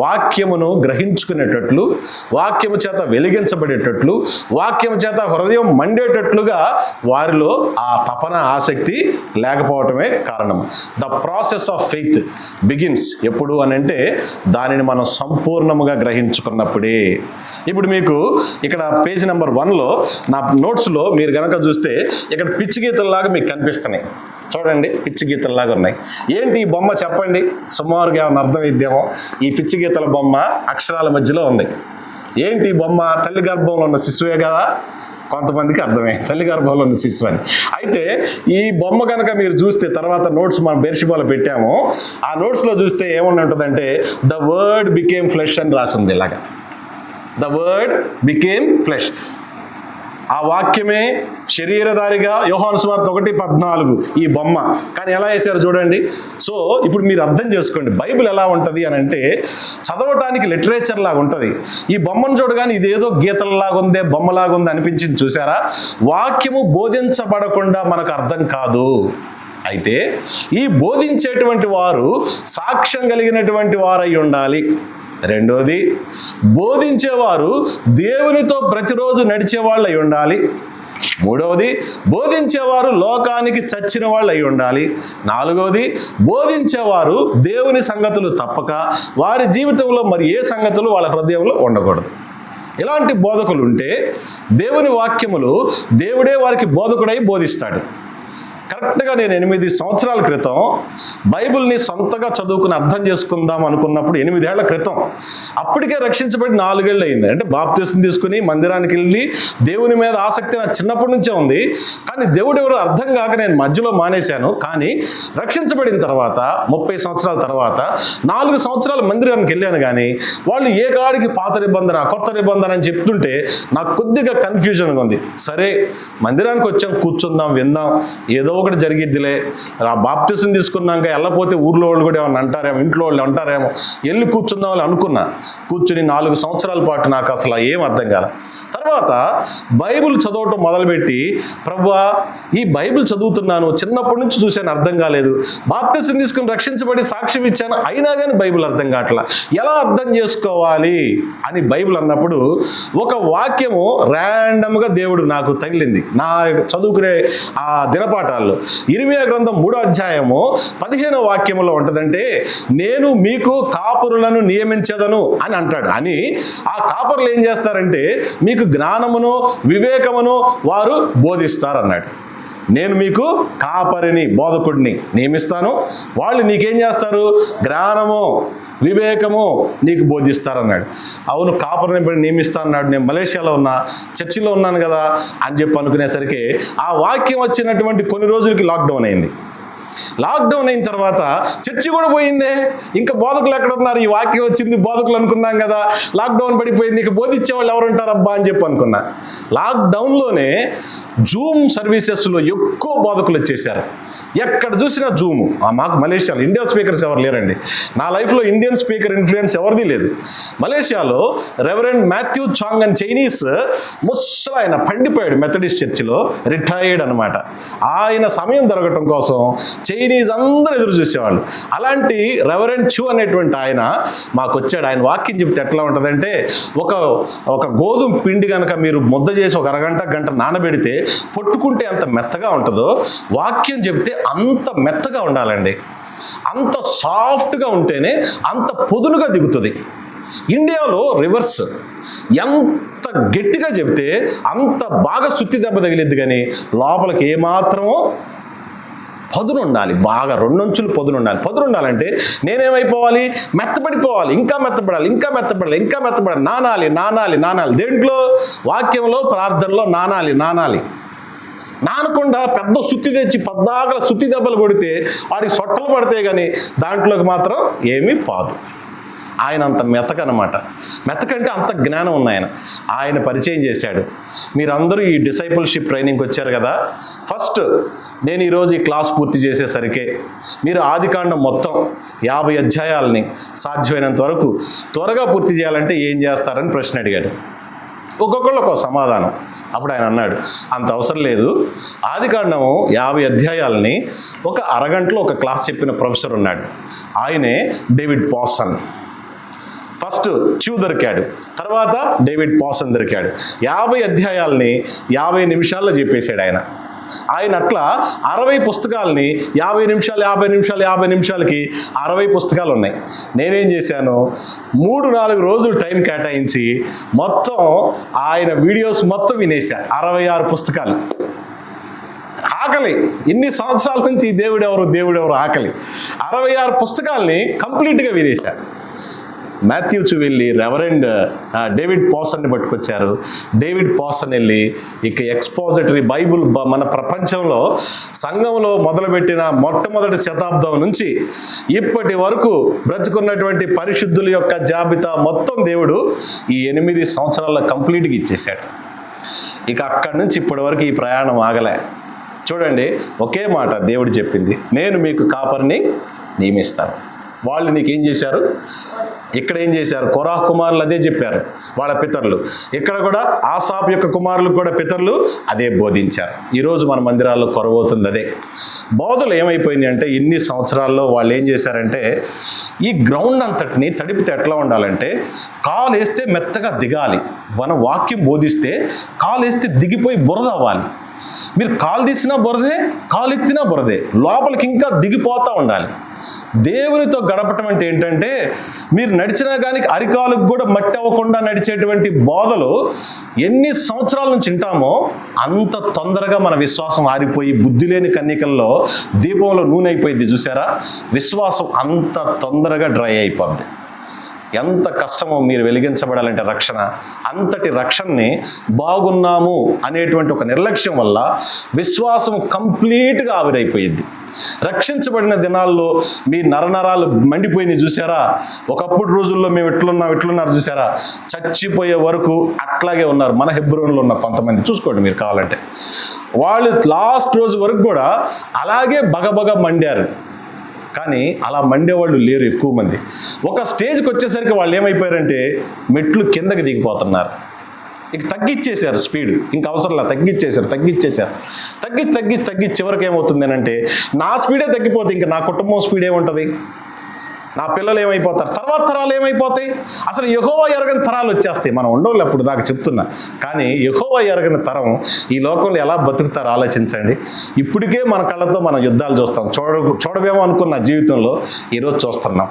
వాక్యమును గ్రహించుకునేటట్లు, వాక్యము చేత వెలిగించబడేటట్లు, వాక్యము చేత హృదయం మండేటట్లుగా వారిలో ఆ తపన, ఆసక్తి లేకపోవటమే కారణం. The process of faith begins ఎప్పుడు అని అంటే, దానిని మనం సంపూర్ణముగా గ్రహించుకున్నప్పుడే. ఇప్పుడు మీకు ఇక్కడ పేజీ నెంబర్ 1లో నా నోట్స్లో మీరు కనుక చూస్తే ఇక్కడ పిచ్చి గీతల్లాగా మీకు కనిపిస్తున్నాయి. చూడండి, పిచ్చి గీతల్లాగా ఉన్నాయి. ఏంటి ఈ బొమ్మ చెప్పండి, సుమారుగా ఏమైనా అర్థమైద్దేమో. ఈ పిచ్చి గీతల బొమ్మ అక్షరాల మధ్యలో ఉంది. ఏంటి ఈ బొమ్మ? తల్లి గర్భంలో ఉన్న శిశువే కదా. కొంతమందికి అర్థమే, తల్లి గర్భంలో ఉన్న శిశువు అని. అయితే ఈ బొమ్మ కనుక మీరు చూస్తే, తర్వాత నోట్స్ మనం బెర్షిబాలో పెట్టాము, ఆ నోట్స్లో చూస్తే ఏమన్నా ఉంటుందంటే, ద వర్డ్ బికేమ్ ఫ్లెష్ అని రాసింది. ఇలాగా ద వర్డ్ బికేమ్ ఫ్లెష్. ఆ వాక్యమే శరీరధారిగా, యోహాను సువార్త 1:14 ఈ బొమ్మ. కానీ ఎలా వేశారు చూడండి. సో ఇప్పుడు మీరు అర్థం చేసుకోండి, బైబిల్ ఎలా ఉంటుంది అని అంటే చదవటానికి లిటరేచర్ లాగా ఉంటుంది. ఈ బొమ్మను చూడగానే ఇదేదో గీతలలాగా ఉందే, బొమ్మలాగా ఉంది అనిపించింది. చూసారా? వాక్యము బోధించబడకుండా మనకు అర్థం కాదు. అయితే ఈ బోధించేటువంటి వారు సాక్ష్యం కలిగినటువంటి వారై ఉండాలి. రెండోది, బోధించేవారు దేవునితో ప్రతిరోజు నడిచేవాళ్ళు అయి ఉండాలి. మూడవది, బోధించేవారు లోకానికి చచ్చిన వాళ్ళు అయి ఉండాలి. నాలుగవది, బోధించేవారు దేవుని సంగతులు తప్పక వారి జీవితంలో మరి ఏ సంగతులు వాళ్ళ హృదయంలో ఉండకూడదు. ఇలాంటి బోధకులు ఉంటే దేవుని వాక్యములు దేవుడే వారికి బోధకుడై బోధిస్తాడు. కరెక్ట్గా నేను 8 సంవత్సరాల క్రితం బైబిల్ని సొంతగా చదువుకుని అర్థం చేసుకుందాం అనుకున్నప్పుడు, 8 ఏళ్ల క్రితం, అప్పటికే రక్షించబడి 4 ఏళ్ళు అయింది. అంటే బాప్తిసం తీసుకుని మందిరానికి వెళ్ళి దేవుని మీద ఆసక్తి నాకు చిన్నప్పటి నుంచే ఉంది. కానీ దేవుడు ఎవరు అర్థం కాక నేను మధ్యలో మానేశాను. కానీ రక్షించబడిన తర్వాత 30 సంవత్సరాల తర్వాత 4 సంవత్సరాలు మందిరానికి వెళ్ళాను. కానీ వాళ్ళు ఏ కాడికి పాత నిబంధన, కొత్త నిబంధన అని చెప్తుంటే నాకు కొద్దిగా కన్ఫ్యూజన్గా ఉంది. సరే, మందిరానికి వచ్చాం, కూర్చుందాం, విందాం, ఏదో ఒకటి జరిగిద్దిలే, బాప్టిజం తీసుకున్నాక వెళ్ళకపోతే ఊర్లో వాళ్ళు కూడా ఏమన్నా అంటారేమో, ఇంట్లో వాళ్ళు అంటారేమో, వెళ్ళి కూర్చుందామని అనుకున్నా. కూర్చుని 4 సంవత్సరాల పాటు నాకు అసలు ఏం అర్థం కాల. తర్వాత బైబిల్ చదవటం మొదలుపెట్టి, ప్రభువా ఈ బైబిల్ చదువుతున్నాను, చిన్నప్పటి నుంచి చూశాను, అర్థం కాలేదు. బాప్టిజం తీసుకుని రక్షించబడి సాక్ష్యం ఇచ్చాను, అయినా కానీ బైబిల్ అర్థం కావట్లా, ఎలా అర్థం చేసుకోవాలి అని బైబిల్ అన్నప్పుడు ఒక వాక్యము ర్యాండమ్గా దేవుడు నాకు తగిలింది నా చదువుకునే ఆ దినపాఠాల్లో. ఇర్మీయా గ్రంథం 3వ అధ్యాయము 15వ వాక్యంలో ఉంటుందంటే, నేను మీకు కాపురులను నియమించదను అని అంటాడు. అని ఆ కాపురులు ఏం చేస్తారంటే మీకు జ్ఞానమును వివేకమును వారు బోధిస్తారన్నాడు. నేను మీకు కాపరిని, బోధకుడిని నియమిస్తాను, వాళ్ళు నీకేం చేస్తారు, జ్ఞానము వివేకము నీకు బోధిస్తారన్నాడు. అవును, కాపరిని నియమిస్తా అన్నాడు. నేను మలేషియాలో ఉన్నా, చర్చిలో ఉన్నాను కదా అని చెప్పి అనుకునేసరికి ఆ వాక్యం వచ్చినటువంటి కొన్ని రోజులకి లాక్డౌన్ అయింది. లాక్డౌన్ అయిన తర్వాత చర్చి కూడా పోయిందే, ఇంకా బోధకులు ఎక్కడ ఉన్నారు, ఈ వాక్యం వచ్చింది బోధకులు అనుకున్నాం కదా, లాక్డౌన్ పడిపోయింది, ఇక బోధించే వాళ్ళు ఎవరు ఉంటారబ్బా అని చెప్పి అనుకున్నా. లాక్డౌన్లోనే జూమ్ సర్వీసెస్లో ఎక్కువ బోధకులు వచ్చేసారు. ఎక్కడ చూసినా జూము. మాకు మలేషియాలో ఇండియన్ స్పీకర్స్ ఎవరు లేరండి. నా లైఫ్లో ఇండియన్ స్పీకర్ ఇన్ఫ్లుయెన్స్ ఎవరిది లేదు. మలేషియాలో రెవరెండ్ మాథ్యూ చాంగ్ అని చైనీస్ ముసలు ఆయన పండిపోయాడు, మెథడిస్ట్ చర్చిలో రిటైర్డ్ అనమాట. ఆయన సమయం దొరకటం కోసం చైనీస్ అందరూ ఎదురు చూసేవాళ్ళు. అలాంటి రెవరెండ్ చూ అనేటువంటి ఆయన మాకు వచ్చాడు. ఆయన వాక్యం చెప్తే ఎట్లా ఉంటుందంటే, ఒక గోధుమ పిండి కనుక మీరు ముద్ద చేసి ఒక గంట నానబెడితే పొట్టుకుంటే ఎంత మెత్తగా ఉంటుందో, వాక్యం చెప్తే అంత మెత్తగా ఉండాలండి. అంత సాఫ్ట్గా ఉంటేనే అంత పొదునుగా దిగుతుంది. ఇండియాలో రివర్స్, ఎంత గట్టిగా చెప్తే అంత బాగా సుత్తి దెబ్బ తగిలిద్ది, కానీ లోపలికి ఏమాత్రమో పదును ఉండాలి. బాగా 2 అంచులు పదును ఉండాలి. పదును ఉండాలంటే నేనేమైపోవాలి, మెత్తపడిపోవాలి, ఇంకా మెత్తపడాలి, ఇంకా మెత్తపడాలి, ఇంకా మెత్తపడాలి, నానాలి. దేంట్లో, వాక్యంలో, ప్రార్థనలో నానాలి. నానకుండా పెద్ద సుత్తి తెచ్చి పద్దాకల సుత్తి దెబ్బలు కొడితే వాడికి సొట్టలు పడితే కానీ దాంట్లోకి మాత్రం ఏమీ పాదు. ఆయన అంత మెతకనమాట. మెతకంటే అంత జ్ఞానం ఉంది ఆయన పరిచయం చేశాడు. మీరందరూ ఈ డిసైపుల్షిప్ ట్రైనింగ్కి వచ్చారు కదా. ఫస్ట్ నేను ఈరోజు ఈ క్లాస్ పూర్తి చేసేసరికి మీరు ఆదికాండం మొత్తం 50 అధ్యాయాలని సాధ్యమైనంత వరకు త్వరగా పూర్తి చేయాలంటే ఏం చేస్తారని ప్రశ్న అడిగాడు. ఒక్కొక్కళ్ళు ఒక సమాధానం. అప్పుడు ఆయన అన్నాడు, అంత అవసరం లేదు, ఆదికాండము 50 అధ్యాయాలని ఒక అరగంటలో ఒక క్లాస్ చెప్పిన ప్రొఫెసర్ ఉన్నాడు, ఆయనే డేవిడ్ పాసన్. ఫస్ట్ చూ దొరికాడు, తర్వాత డేవిడ్ పాసన్ దొరికాడు. 50 అధ్యాయాలని 50 నిమిషాల్లో చెప్పేశాడు ఆయన అట్లా 60 పుస్తకాలని 50 నిమిషాలకి 60 పుస్తకాలు ఉన్నాయి. నేనేం చేశాను, 3-4 రోజులు టైం కేటాయించి మొత్తం ఆయన వీడియోస్ మొత్తం వినేశా. 66 పుస్తకాలు. ఆకలి, ఇన్ని సంవత్సరాల నుంచి దేవుడెవరు ఆకలి. 66 పుస్తకాలని కంప్లీట్గా వినేశా. మాథ్యూ చూ వెళ్ళి రెవరెండ్ డేవిడ్ పాసన్ని పట్టుకొచ్చారు. డేవిడ్ పాసన్ వెళ్ళి ఇక ఎక్స్పోజిటరీ బైబుల్ మన ప్రపంచంలో సంఘంలో మొదలుపెట్టిన మొట్టమొదటి శతాబ్దం నుంచి ఇప్పటి వరకు బ్రతుకున్నటువంటి పరిశుద్ధుల యొక్క జాబితా మొత్తం దేవుడు ఈ 8 సంవత్సరాల్లో కంప్లీట్గా ఇచ్చేశాడు. ఇక అక్కడి నుంచి ఇప్పటి వరకు ఈ ప్రయాణం ఆగలే. చూడండి, ఒకే మాట దేవుడు చెప్పింది, నేను మీకు కాపరిని నియమిస్తాను. వాళ్ళు నీకేం చేశారు, ఇక్కడ ఏం చేశారు, కొరాహ్ కుమారులు అదే చెప్పారు వాళ్ళ పితరులు. ఇక్కడ కూడా ఆసాపు యొక్క కుమారులకు కూడా పితరులు అదే బోధించారు. ఈరోజు మన మందిరాల్లో కొరవవుతుంది అదే. బోధలు ఏమైపోయినాయి అంటే, ఇన్ని సంవత్సరాల్లో వాళ్ళు ఏం చేశారంటే, ఈ గ్రౌండ్ అంతటిని తడిపితే ఎట్లా ఉండాలంటే, కాలు వేస్తే మెత్తగా దిగాలి. మనం వాక్యం బోధిస్తే కాలు వేస్తే దిగిపోయి బురద అవ్వాలి. మీరు కాలు తీసినా బురదే, కాలు ఎత్తినా బురదే, లోపలికి ఇంకా దిగిపోతూ ఉండాలి. దేవునితో గడపటం అంటే ఏంటంటే, మీరు నడిచినా కానీ అరికాలకు కూడా మట్టి అవ్వకుండా నడిచేటువంటి బోధలు ఎన్ని సంవత్సరాల నుంచి వింటామో అంత తొందరగా మన విశ్వాసం ఆరిపోయి బుద్ధి లేని కన్నికల్లో దీపంలో నూనె అయిపోయింది చూసారా, విశ్వాసం అంత తొందరగా డ్రై అయిపోద్ది. ఎంత కష్టమో మీరు వెలిగించబడాలంటే రక్షణ, అంతటి రక్షణని బాగున్నాము అనేటువంటి ఒక నిర్లక్ష్యం వల్ల విశ్వాసం కంప్లీట్గా ఆవిరైపోయింది. రక్షించబడిన దినాల్లో మీ నరనరాలు మండిపోయినాయి చూసారా? ఒకప్పుడు రోజుల్లో మేము ఇట్లున్నారు చూసారా? చచ్చిపోయే వరకు అట్లాగే ఉన్నారు. మన హెబ్రోన్లో ఉన్న కొంతమంది చూసుకోండి మీరు కావాలంటే. వాళ్ళు లాస్ట్ రోజు వరకు కూడా అలాగే బగబగ మండారు. కానీ అలా మండేవాళ్ళు లేరు ఎక్కువ మంది. ఒక స్టేజ్కి వచ్చేసరికి వాళ్ళు ఏమైపోయారంటే మెట్లు కిందకి దిగిపోతున్నారు. ఇక తగ్గించేశారు స్పీడ్, ఇంక అవసరంలా తగ్గించి చివరికి ఏమవుతుంది అంటే నా స్పీడే తగ్గిపోతే ఇంక నా కుటుంబం స్పీడ్ ఏముంటుంది, నా పిల్లలు ఏమైపోతారు, తర్వాత తరాలు ఏమైపోతాయి, అసలు యెహోవా ఎరగని తరాలు వచ్చేస్తాయి. మనం ఉండవులే అప్పుడు దాకా చెప్తున్నా. కానీ యెహోవా ఎరగని తరం ఈ లోకంలో ఎలా బతుకుతారో ఆలోచించండి. ఇప్పటికే మన కళ్ళతో మనం యుద్ధాలు చూస్తాం. చూడవేమో అనుకున్న జీవితంలో ఈరోజు చూస్తున్నాం.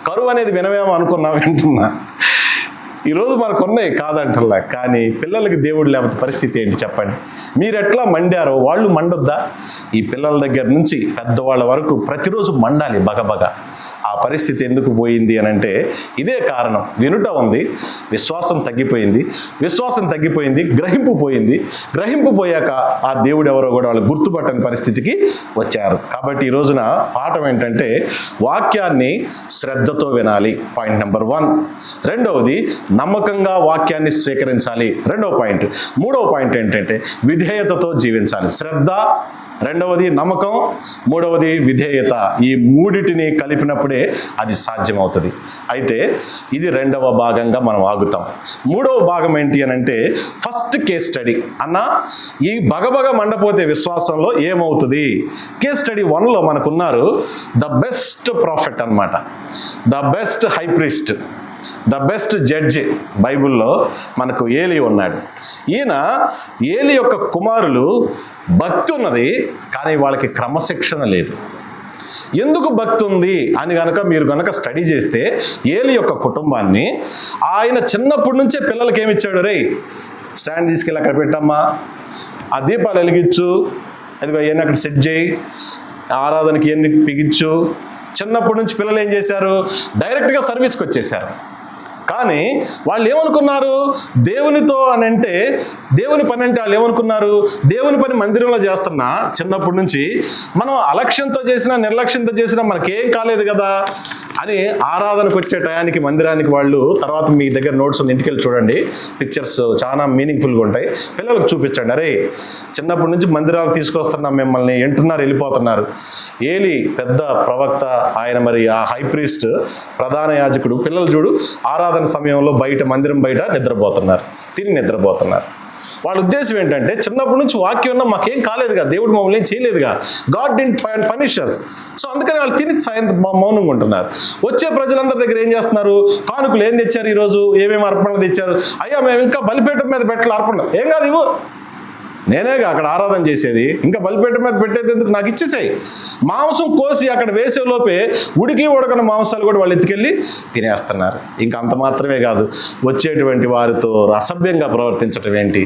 కరువు అనేది వినవేమో అనుకున్నా, వింటున్నా. ఈరోజు మనకు ఉన్నాయి కాదంటల్లా. కానీ పిల్లలకి దేవుడు లేకపోతే పరిస్థితి ఏంటి చెప్పండి? మీరు ఎట్లా మండారో వాళ్ళు మండొద్దా? ఈ పిల్లల దగ్గర నుంచి పెద్దవాళ్ళ వరకు ప్రతిరోజు మండాలి బగబగ. ఆ పరిస్థితి ఎందుకు పోయింది అని అంటే ఇదే కారణం. వినుట ఉంది, విశ్వాసం తగ్గిపోయింది, గ్రహింపు పోయాక ఆ దేవుడు ఎవరో కూడా వాళ్ళు గుర్తుపట్టని పరిస్థితికి వచ్చారు. కాబట్టి ఈ రోజున పాఠం ఏంటంటే వాక్యాన్ని శ్రద్ధతో వినాలి, పాయింట్ నెంబర్ 1. రెండవది నమ్మకంగా వాక్యాన్ని స్వీకరించాలి, రెండవ పాయింట్. మూడవ పాయింట్ ఏంటంటే విధేయతతో జీవించాలి. శ్రద్ధ, రెండవది నమ్మకం, మూడవది విధేయత. ఈ మూడిటిని కలిపినప్పుడే అది సాధ్యమవుతుంది. అయితే ఇది రెండవ భాగంగా మనం ఆగుతాం. మూడవ భాగం ఏంటి అని అంటే ఫస్ట్ కేస్ స్టడీ. ఈ బగబగ మండపోతే విశ్వాసంలో ఏమవుతుంది? కేస్ స్టడీ 1లో మనకున్నారు ద బెస్ట్ ప్రాఫిట్ అన్నమాట, the best high priest, the best judge. బైబిల్లో మనకు ఏలీ ఉన్నాడు. ఏలీ యొక్క కుమారులు భక్తి ఉన్నది, కానీ వాళ్ళకి క్రమశిక్షణ లేదు. ఎందుకు భక్తి ఉంది అని మీరు గనక స్టడీ చేస్తే ఏలీ యొక్క కుటుంబాన్ని ఆయన చిన్నప్పటి నుంచే పిల్లలకి ఏమిచ్చాడు? రే స్టాండ్ తీసుకెళ్ళి అక్కడ పెట్టమ్మా, ఆ దీపాలు వెలిగించు, అదిగో ఇవన్నీ అక్కడ సెట్ చేయి, ఆరాధనకి ఇవన్నీ బిగించు. చిన్నప్పటి నుంచి పిల్లలు ఏం చేశారు? డైరెక్ట్గా సర్వీస్కి వచ్చేసారు. కానీ వాళ్ళు ఏమనుకున్నారు? దేవునితో అని అంటే దేవుని పని అంటే వాళ్ళు ఏమనుకున్నారు? దేవుని పని మందిరంలో చేస్తున్నా చిన్నప్పటి నుంచి మనం అలక్ష్యంతో చేసినా నిర్లక్ష్యంతో చేసినా మనకేం కాలేదు కదా అని ఆరాధనకు వచ్చే టయానికి మందిరానికి వాళ్ళు, తర్వాత మీ దగ్గర నోట్స్ ఉంది, ఇంటికి వెళ్ళి చూడండి, పిక్చర్స్ చాలా మీనింగ్ఫుల్గా ఉంటాయి, పిల్లలకు చూపించండి. అరే చిన్నప్పటి నుంచి మందిరాలకు తీసుకొస్తున్నాం మిమ్మల్ని, ఎంటున్నారు, వెళ్ళిపోతున్నారు. ఏలీ పెద్ద ప్రవక్త, ఆయన మరి ఆ హై ప్రీస్ట్ ప్రధాన యాజకుడు. పిల్లలు చూడు ఆరాధన సమయంలో మందిరం బయట తిని నిద్రపోతున్నారు. వాళ్ళ ఉద్దేశం ఏంటంటే చిన్నప్పటి నుంచి వాక్యం ఉన్నా మాకేం కాలేదుగా, దేవుడు మమ్మల్ని ఏం చేయలేదుగా, God didn't punish us. So అందుకని వాళ్ళు తిని మౌనంగా ఉంటున్నారు. వచ్చే ప్రజలందరి దగ్గర ఏం చేస్తున్నారు? కానుకలు ఏం తెచ్చారు, ఈరోజు ఏమేమి అర్పణలు తెచ్చారు? అయ్యా మేము ఇంకా బలిపీఠం మీద పెట్టాలి అర్పణ. ఏం కాదు ఇవ్వు, నేనేగా అక్కడ ఆరాధన చేసేది, ఇంకా బలిపీఠం మీద పెట్టేది ఎందుకు, నాకు ఇచ్చేసాయి. మాంసం కోసి అక్కడ వేసే లోపే ఉడకని మాంసాలు కూడా వాళ్ళు ఎత్తుకెళ్ళి తినేస్తున్నారు. ఇంకా అంత మాత్రమే కాదు, వచ్చేటువంటి వారితో అసభ్యంగా ప్రవర్తించడం ఏంటి,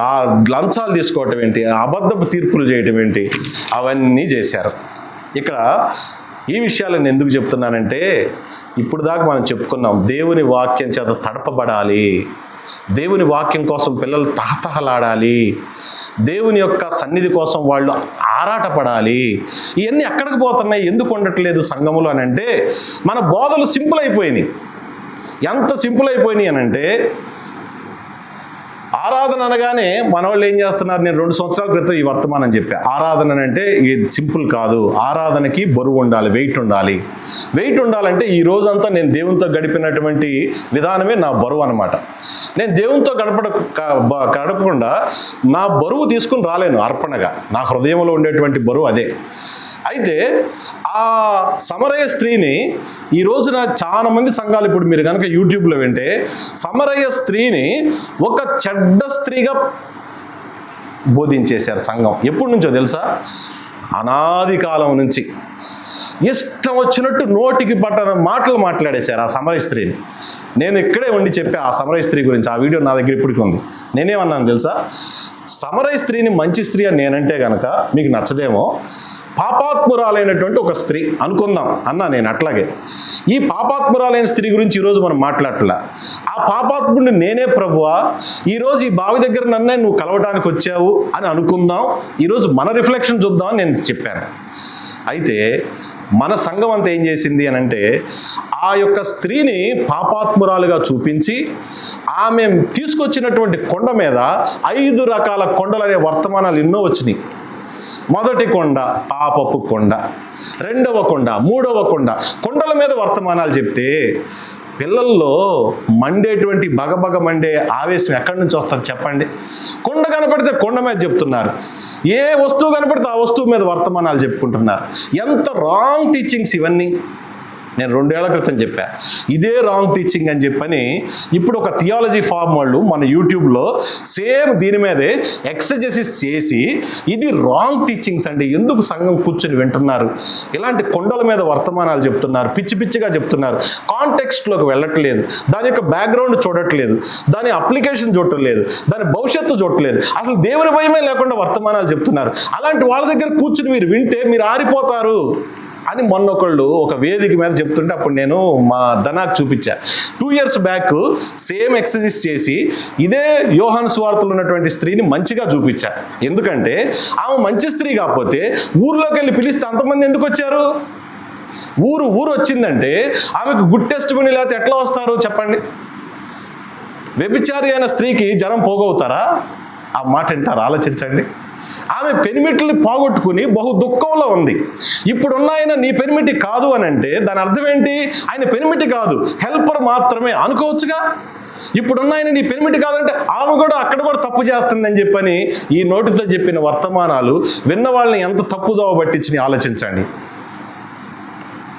ఆ లంచాలు తీసుకోవటం ఏంటి, అబద్ధపు తీర్పులు చేయటం ఏంటి, అవన్నీ చేశారు. ఇక్కడ ఈ విషయాలను ఎందుకు చెప్తున్నానంటే ఇప్పుడు దాకా మనం చెప్పుకున్నాం, దేవుని వాక్యం చేత తడపబడాలి, దేవుని వాక్యం కోసం పిల్లలు తహతహలాడాలి, దేవుని యొక్క సన్నిధి కోసం వాళ్ళు ఆరాటపడాలి. ఇవన్నీ ఎక్కడికి పోతున్నాయి, ఎందుకు ఉండట్లేదు సంఘములు అని అంటే మన బోధలు సింపుల్ అయిపోయినాయి. ఎంత సింపుల్ అయిపోయినాయి అని అంటే ఆరాధన అనగానే మన వాళ్ళు ఏం చేస్తున్నారు? నేను 2 సంవత్సరాల క్రితం ఈ వర్తమానం చెప్పా. ఆరాధన అంటే ఇది సింపుల్ కాదు, ఆరాధనకి బరువు ఉండాలి, వెయిట్ ఉండాలంటే ఈ రోజంతా నేను దేవునితో గడిపినటువంటి విధానమే నా బరువు అనమాట. నేను దేవునితో గడపకుండా నా బరువు తీసుకుని రాలేను అర్పణగా, నా హృదయంలో ఉండేటువంటి బరువు అదే. అయితే ఆ సమరయ స్త్రీని ఈ రోజున చాలా మంది సంఘాలు, ఇప్పుడు మీరు కనుక యూట్యూబ్లో వింటే, సమరయ స్త్రీని ఒక చెడ్డ స్త్రీగా బోధించేశారు సంఘం. ఎప్పటి నుంచో తెలుసా? అనాది కాలం నుంచి ఇష్టం వచ్చినట్టు నోటికి పట్టని మాటలు మాట్లాడేశారు ఆ సమరయ స్త్రీని. నేను ఇక్కడే ఉండి చెప్పా ఆ సమరయ స్త్రీ గురించి, ఆ వీడియో నా దగ్గర ఇప్పటికి ఉంది. నేనేమన్నాను తెలుసా? సమరయ స్త్రీని మంచి స్త్రీ అని నేనంటే కనుక మీకు నచ్చదేమో, పాపాత్మురాలైనటువంటి ఒక స్త్రీ అనుకుందాం అన్నా నేను. అట్లాగే ఈ పాపాత్మురాలైన స్త్రీ గురించి ఈరోజు మనం మాట్లాడట్లా. ఆ పాపాత్ముడిని నేనే ప్రభువా, ఈరోజు ఈ బావి దగ్గర నన్నే నువ్వు కలవటానికి వచ్చావు అని అనుకుందాం. ఈరోజు మన రిఫ్లెక్షన్ చూద్దామని నేను చెప్పాను. అయితే మన సంఘం అంతా ఏం చేసింది అని అంటే ఆ యొక్క స్త్రీని పాపాత్మురాలుగా చూపించి ఆమె తీసుకొచ్చినటువంటి కొండ మీద 5 రకాల కొండలనే వర్తమానాలు ఎన్నో వచ్చినాయి. మొదటి కొండ పాపపు కొండ, రెండవ కొండ, మూడవ కొండ, కొండల మీద వర్తమానాలు చెప్తే పిల్లల్లో మండేటువంటి బగబగ మండే ఆవేశం ఎక్కడి నుంచి వస్తుంది చెప్పండి? కొండ కనపడితే కొండ మీద చెప్తున్నారు, ఏ వస్తువు కనపడితే ఆ వస్తువు మీద వర్తమానాలు చెప్పుకుంటున్నారు. ఎంత రాంగ్ టీచింగ్స్ ఇవన్నీ! నేను 2 ఏళ్ల క్రితం చెప్పా ఇదే రాంగ్ టీచింగ్ అని చెప్పని. ఇప్పుడు ఒక థియాలజీ ఫార్మ్ వాళ్ళు మన యూట్యూబ్లో సేమ్ దీని మీదే ఎక్సజెసిస్ చేసి ఇది రాంగ్ టీచింగ్స్ అండి, ఎందుకు సంఘం కూర్చొని వింటున్నారు, ఇలాంటి కొండల మీద వర్తమానాలు చెప్తున్నారు, పిచ్చి పిచ్చిగా చెప్తున్నారు, కాంటెక్స్ట్లోకి వెళ్ళట్లేదు, దాని యొక్క బ్యాక్గ్రౌండ్ చూడట్లేదు, దాని అప్లికేషన్ చూడట్లేదు, దాని భవిష్యత్తు చూడట్లేదు, అసలు దేవుని భయమే లేకుండా వర్తమానాలు చెప్తున్నారు. అలాంటి వాళ్ళ దగ్గర కూర్చుని మీరు వింటే మీరు ఆరిపోతారు అని మొన్నొకళ్ళు ఒక వేదిక మీద చెప్తుంటే అప్పుడు నేను మా ధనాకు చూపించా. 2 years బ్యాక్ సేమ్ ఎక్సర్సైజ్ చేసి ఇదే యోహాను సువార్తలో ఉన్నటువంటి స్త్రీని మంచిగా చూపించా. ఎందుకంటే ఆమె మంచి స్త్రీ కాకపోతే ఊర్లోకి వెళ్ళి పిలిస్తే అంతమంది ఎందుకు వచ్చారు? ఊరు వచ్చిందంటే ఆమెకు గుడ్ టెస్టిమనీ లేకపోతే ఎట్లా వస్తారు చెప్పండి? వ్యభిచారి అయిన స్త్రీకి జనం పోగవుతారా? ఆ మాట వింటారు? ఆలోచించండి. ఆమె పెనిమిటిని పోగొట్టుకుని బహు దుఃఖంలో ఉంది. ఇప్పుడున్న ఆయన నీ పెనిమిటి కాదు అని అంటే దాని అర్థం ఏంటి? ఆయన పెనిమిటి కాదు, హెల్పర్ మాత్రమే అనుకోవచ్చుగా. ఇప్పుడున్న ఆయన నీ పెనిమిటి కాదంటే ఆమె కూడా అక్కడ కూడా తప్పు చేస్తుందని చెప్పని ఈ నోటితో చెప్పిన వర్తమానాలు విన్న వాళ్ళని ఎంత తప్పుదోవ పట్టించి ఆలోచించండి.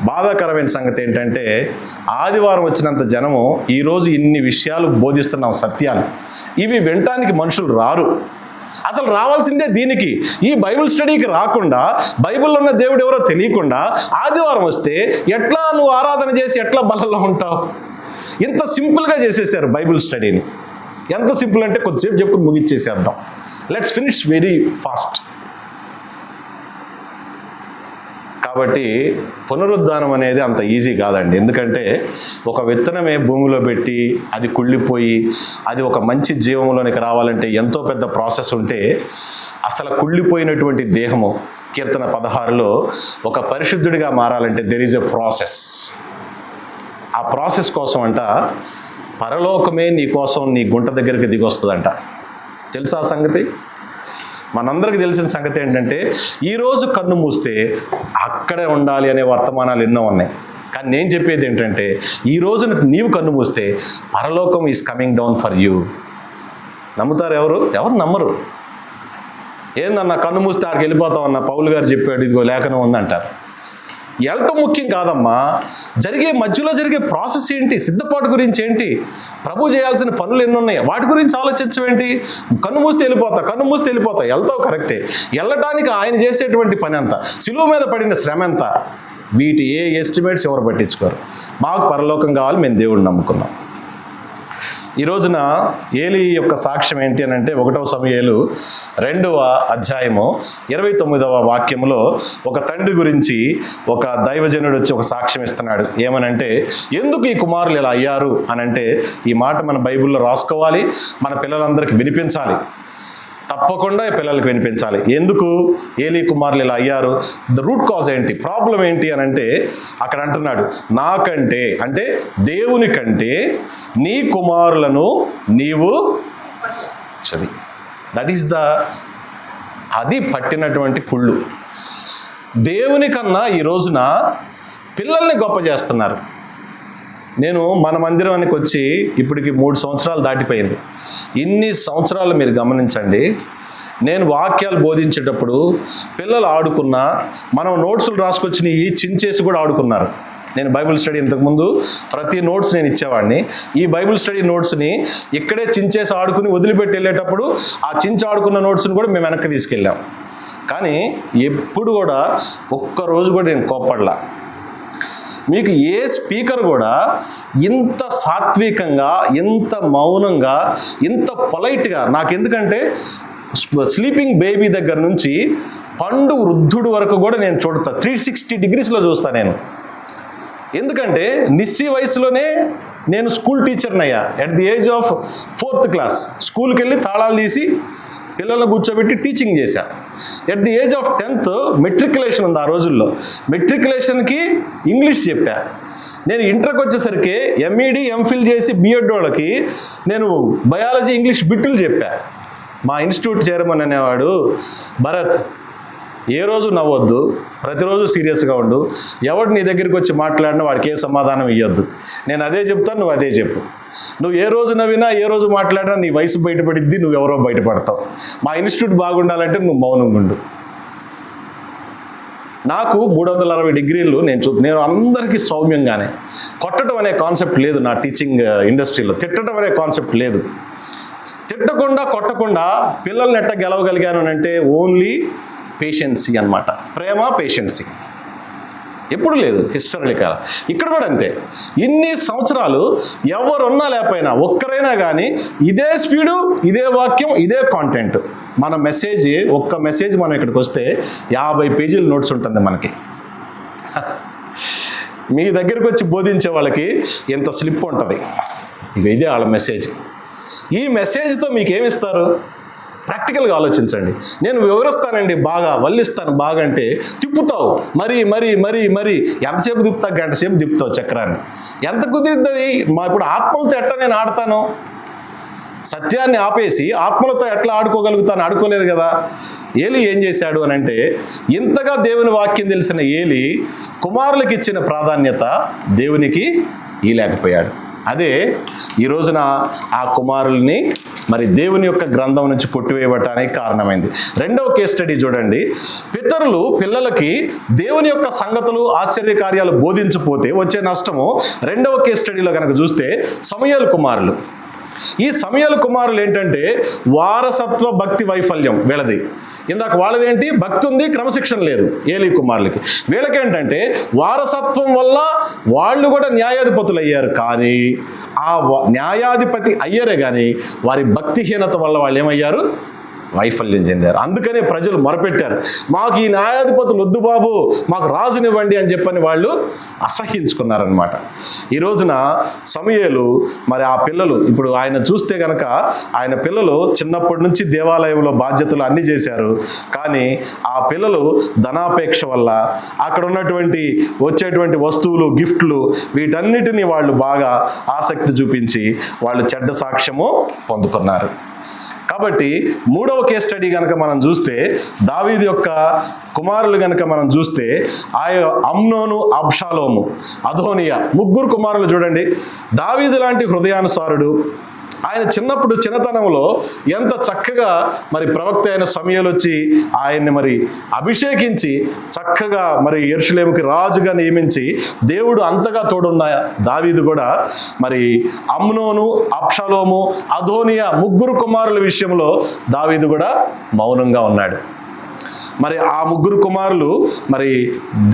బాధాకరమైన సంగతి ఏంటంటే ఆదివారం వచ్చినంత జనము ఈరోజు ఇన్ని విషయాలు బోధిస్తున్నాం, సత్యాలు. ఇవి వినటానికి మనుషులు రారు. అసలు రావాల్సిందే దీనికి. ఈ బైబిల్ స్టడీకి రాకుండా, బైబిల్లో ఉన్న దేవుడు ఎవరో తెలియకుండా ఆదివారం వస్తే ఎట్లా నువ్వు ఆరాధన చేసి ఎట్లా బలంలో ఉంటావు? ఇంత సింపుల్గా చేసేసారు బైబిల్ స్టడీని. ఎంత సింపుల్ అంటే కొద్దిసేపు చెప్పు ముగిచ్చేసేద్దాం. Let's finish very fast. కాబట్టి పునరుద్ధానం అనేది అంత ఈజీ కాదండి. ఎందుకంటే ఒక విత్తనమే భూమిలో పెట్టి అది కుళ్ళిపోయి అది ఒక మంచి జీవంలోనికి రావాలంటే ఎంతో పెద్ద ప్రాసెస్ ఉంటే, అసలు కుళ్ళిపోయినటువంటి దేహము కీర్తన 16లో ఒక పరిశుద్ధుడిగా మారాలంటే దెర్ ఈజ్ ఎ ప్రాసెస్. ఆ ప్రాసెస్ కోసం అంట పరలోకమే నీ కోసం నీ గుంట దగ్గరికి దిగొస్తుందంట. తెలుసా ఆ సంగతి? మనందరికీ తెలిసిన సంగతి ఏంటంటే ఈరోజు కన్ను మూస్తే అక్కడే ఉండాలి అనే వర్తమానాలు ఎన్నో ఉన్నాయి. కానీ నేను చెప్పేది ఏంటంటే ఈ రోజు నీవు కన్ను మూస్తే పరలోకం is coming down for you. నమ్ముతారు? ఎవరు నమ్మరు. ఏందన్నా కన్ను మూస్తే ఆడికి వెళ్ళిపోతామన్నా, పౌలు గారు చెప్పాడు, ఇదిగో లేఖనం ఉందంటారు. వెళ్ళటం ముఖ్యం కాదమ్మా, మధ్యలో జరిగే ప్రాసెస్ ఏంటి, సిద్ధపాటు గురించి ఏంటి, ప్రభు చేయాల్సిన పనులు ఎన్ని ఉన్నాయి వాటి గురించి ఆలోచించవేంటి? కన్ను మూస్తే వెళ్ళిపోతా వెళ్తావు కరెక్టే. వెళ్ళటానికి ఆయన చేసేటువంటి పని ఎంత, సిలువ మీద పడిన శ్రమ ఎంత, వీటి ఏ ఎస్టిమేట్స్ ఎవరు పట్టించుకోరు. మాకు పరలోకం కావాలి, మేము దేవుడిని నమ్ముకున్నాం. ఈ రోజున ఏలీ యొక్క సాక్ష్యం ఏంటి అని అంటే 1 సమూయేలు 2వ అధ్యాయము 29వ వాక్యములో ఒక తండ్రి గురించి ఒక దైవజనుడు వచ్చి ఒక సాక్ష్యం ఇస్తున్నాడు. ఏమనంటే ఎందుకు ఈ కుమారులు ఇలా అయ్యారు అని అంటే ఈ మాట మన బైబిల్లో రాసుకోవాలి, మన పిల్లలందరికీ వినిపించాలి. తప్పకుండా పిల్లలకు వినిపించాలి. ఎందుకు ఏలీ కుమారులు ఇలా అయ్యారు, ద రూట్ కాజ్ ఏంటి, ప్రాబ్లం ఏంటి అని అంటే అక్కడ అంటున్నాడు, నాకంటే అంటే దేవుని కంటే నీ కుమారులను నీవు చది. దట్ ఈస్ అది పట్టినటువంటి కుళ్ళు. దేవుని కన్నా ఈ రోజున పిల్లల్ని గొప్ప చేస్తున్నారు. నేను మన మందిరానికి వచ్చి ఇప్పటికి 3 సంవత్సరాలు దాటిపోయింది. ఇన్ని సంవత్సరాలు మీరు గమనించండి, నేను వాక్యాలు బోధించేటప్పుడు పిల్లలు ఆడుకున్నా, మనం నోట్సులు రాసుకొచ్చి చించేసి కూడా ఆడుకున్నారు. నేను బైబిల్ స్టడీ ఇంతకుముందు ప్రతి నోట్స్ నేను ఇచ్చేవాడిని. ఈ బైబిల్ స్టడీ నోట్స్ని ఇక్కడే చించేసి ఆడుకుని వదిలిపెట్టి వెళ్ళేటప్పుడు ఆ చించి ఆడుకున్న నోట్స్ని కూడా మేము వెనక్కి తీసుకెళ్ళాం. కానీ ఎప్పుడు కూడా ఒక్కరోజు కూడా నేను కోప్పడలా. మీకు ఏ స్పీకర్ కూడా ఇంత సాత్వికంగా, ఇంత మౌనంగా, ఇంత పొలైట్గా, నాకెందుకంటే స్లీపింగ్ బేబీ దగ్గర నుంచి పండు వృద్ధుడు వరకు కూడా నేను చూడతా, 360 degreesలో చూస్తా నేను. ఎందుకంటే నిస్సి వయసులోనే నేను స్కూల్ టీచర్ని అయ్యా. At the age of 4th class స్కూల్కి వెళ్ళి తాళాలు తీసి పిల్లల్ని కూర్చోబెట్టి టీచింగ్ చేశా. At the age of 10th matriculation ఉంది ఆ రోజుల్లో. మెట్రికులేషన్కి ఇంగ్లీష్ చెప్పా. నేను ఇంటర్కి వచ్చేసరికి ఎంఈడి ఎంఫిల్ చేసి బిఎడ్ వాళ్ళకి నేను బయాలజీ ఇంగ్లీష్ బిట్టులు చెప్పా. మా ఇన్స్టిట్యూట్ చైర్మన్ అనేవాడు, భరత్ ఏ రోజు నవ్వొద్దు, ప్రతిరోజు సీరియస్గా ఉండు, ఎవడు నీ దగ్గరికి వచ్చి మాట్లాడినా వాడికి ఏ సమాధానం ఇవ్వద్దు, నేను అదే చెప్తాను, నువ్వు అదే చెప్పు. నువ్వు ఏ రోజు నవ్వినా ఏ రోజు మాట్లాడినా నీ వయసు బయటపడిద్ది, నువ్వెవరో బయటపడతావు. మా ఇన్స్టిట్యూట్ బాగుండాలంటే నువ్వు మౌనంగా ఉండు. నాకు 360 డిగ్రీలు నేను అందరికీ సౌమ్యంగానే, కొట్టడం అనే కాన్సెప్ట్ లేదు నా టీచింగ్ ఇండస్ట్రీలో, తిట్టడం అనే కాన్సెప్ట్ లేదు. తిట్టకుండా కొట్టకుండా పిల్లల్ని ఎట్ట గెలవగలిగాను అంటే ఓన్లీ పేషెన్సీ అన్నమాట. ప్రేమ, పేషెన్సీ ఎప్పుడు లేదు హిస్టరికల్. ఇక్కడ కూడా అంతే. ఇన్ని సంవత్సరాలు ఎవరున్నా లేకపోయినా ఒక్కరైనా కానీ ఇదే స్పీడు, ఇదే వాక్యం, ఇదే కాంటెంట్. మన మెసేజ్, ఒక్క మెసేజ్ మనం ఇక్కడికి వస్తే 50 పేజీల నోట్స్ ఉంటుంది మనకి. మీ దగ్గరికి వచ్చి బోధించే వాళ్ళకి ఎంత స్లిప్ ఉంటుంది. ఇదే వాళ్ళ మెసేజ్. ఈ మెసేజ్తో మీకు ఏమిస్తారు? ప్రాక్టికల్గా ఆలోచించండి. నేను వివరిస్తానండి బాగా, వల్లిస్తాను బాగా అంటే తిప్పుతావు, మరి ఎంతసేపు తిప్పుతావు? గంట సేపు తిప్పుతావు చక్రాన్ని. ఎంత కుదిరిద్ది? ఇప్పుడు ఆత్మలతో ఎట్లా నేను ఆడతాను? సత్యాన్ని ఆపేసి ఆత్మలతో ఎట్లా ఆడుకోగలుగుతాను? ఆడుకోలేరు కదా. ఏలి ఏం చేశాడు అని అంటే, ఇంతగా దేవుని వాక్యం తెలిసిన ఏలి కుమారులకు ఇచ్చిన ప్రాధాన్యత దేవునికి ఇవ్వలేకపోయాడు. అదే ఈ రోజున ఆ కుమారుల్ని మరి దేవుని యొక్క గ్రంథం నుంచి కొట్టివేయబడటానికి కారణమైంది. రెండవ కేస్ స్టడీ చూడండి. పితరులు పిల్లలకి దేవుని యొక్క సంగతులు, ఆశ్చర్యకార్యాలు బోధించకపోతే వచ్చే నష్టము రెండవ కేస్ స్టడీలో కనుక చూస్తే సమూయేలు కుమారులు. ఈ సమూయేలు కుమారులు ఏంటంటే వారసత్వ భక్తి వైఫల్యం వీళ్ళది. ఇందాక వాళ్ళదేంటి? భక్తి ఉంది, క్రమశిక్షణ లేదు ఏలీ కుమారులకి. వీళ్ళకేంటంటే వారసత్వం వల్ల వాళ్ళు కూడా న్యాయాధిపతులు అయ్యారు, కానీ ఆ న్యాయాధిపతి అయ్యారే కానీ వారి భక్తిహీనత వల్ల వాళ్ళు ఏమయ్యారు? వైఫల్యం చెందారు. అందుకనే ప్రజలు మొరపెట్టారు, మాకు ఈ న్యాయాధిపతులు వద్దు బాబు, మాకు రాజునివ్వండి అని చెప్పని వాళ్ళు అసహ్యించుకున్నారనమాట. ఈ రోజున సమూయేలు మరి ఆ పిల్లలు, ఇప్పుడు ఆయన చూస్తే కనుక ఆయన పిల్లలు చిన్నప్పటి నుంచి దేవాలయంలో బాధ్యతలు అన్నీ చేశారు, కానీ ఆ పిల్లలు ధనాపేక్ష వల్ల అక్కడ ఉన్నటువంటి వచ్చేటువంటి వస్తువులు, గిఫ్ట్లు, వీటన్నిటినీ వాళ్ళు బాగా ఆసక్తి చూపించి వాళ్ళు చెడ్డ సాక్ష్యము పొందుకున్నారు. కాబట్టి మూడవ కేస్ స్టడీ కనుక మనం చూస్తే, దావీదు యొక్క కుమారులు కనుక మనం చూస్తే, అమ్నోను, అబ్షాలోము, అదోనియా, ముగ్గురు కుమారులు చూడండి. దావీదు లాంటి హృదయానుసారుడు, ఆయన చిన్నతనంలో ఎంత చక్కగా మరి ప్రవక్త అయిన సమూయేలు వచ్చి ఆయన్ని మరి అభిషేకించి చక్కగా మరి యెరూషలేముకి రాజుగా నియమించి దేవుడు అంతగా తోడున్న దావీదు కూడా మరి అమ్నోను, అబ్షాలోము, అదోనియా ముగ్గురు కుమారుల విషయంలో దావీదు కూడా మౌనంగా ఉన్నాడు. మరి ఆ ముగ్గురు కుమారులు మరి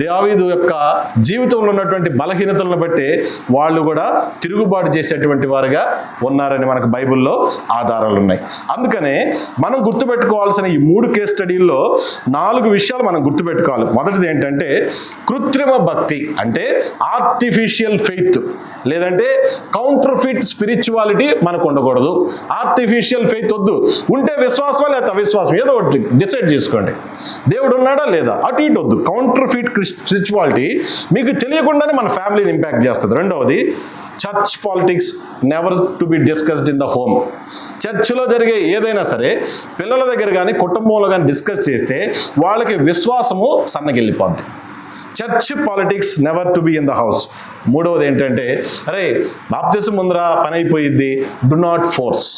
దావీదు యొక్క జీవితంలో ఉన్నటువంటి బలహీనతలను బట్టి వాళ్ళు కూడా తిరుగుబాటు చేసేటువంటి వారుగా ఉన్నారని మనకు బైబిల్లో ఆధారాలు ఉన్నాయి. అందుకనే మనం గుర్తుపెట్టుకోవాల్సిన ఈ 3 కేస్ స్టడీల్లో 4 విషయాలు మనం గుర్తుపెట్టుకోవాలి. మొదటిది ఏంటంటే కృత్రిమ భక్తి, అంటే ఆర్టిఫిషియల్ ఫెయిత్, లేదంటే కౌంటర్ఫిట్ స్పిరిచువాలిటీ మనకు ఉండకూడదు. ఆర్టిఫిషియల్ ఫెయిత్ వద్దు. ఉంటే విశ్వాసం లేదా అవిశ్వాసం ఏదో ఒకటి డిసైడ్ చేసుకోండి. దేవుడు ఉన్నాడా లేదా, అటు ఇటు వద్దు. కౌంటర్ఫిట్ స్పిరిచువాలిటీ మీకు తెలియకుండానే మన ఫ్యామిలీని ఇంపాక్ట్ చేస్తుంది. రెండవది church politics never to be discussed in the home. చర్చిలో జరిగే ఏదైనా సరే పిల్లల దగ్గర కానీ కుటుంబంలో కానీ డిస్కస్ చేస్తే వాళ్ళకి విశ్వాసము సన్నగిల్లిపోద్ది. Church politics never to be in the house. మూడవది ఏంటంటే, అరే బాప్తిసం ఉందిరా, పని అయిపోయిద్ది, డు నాట్ ఫోర్స్.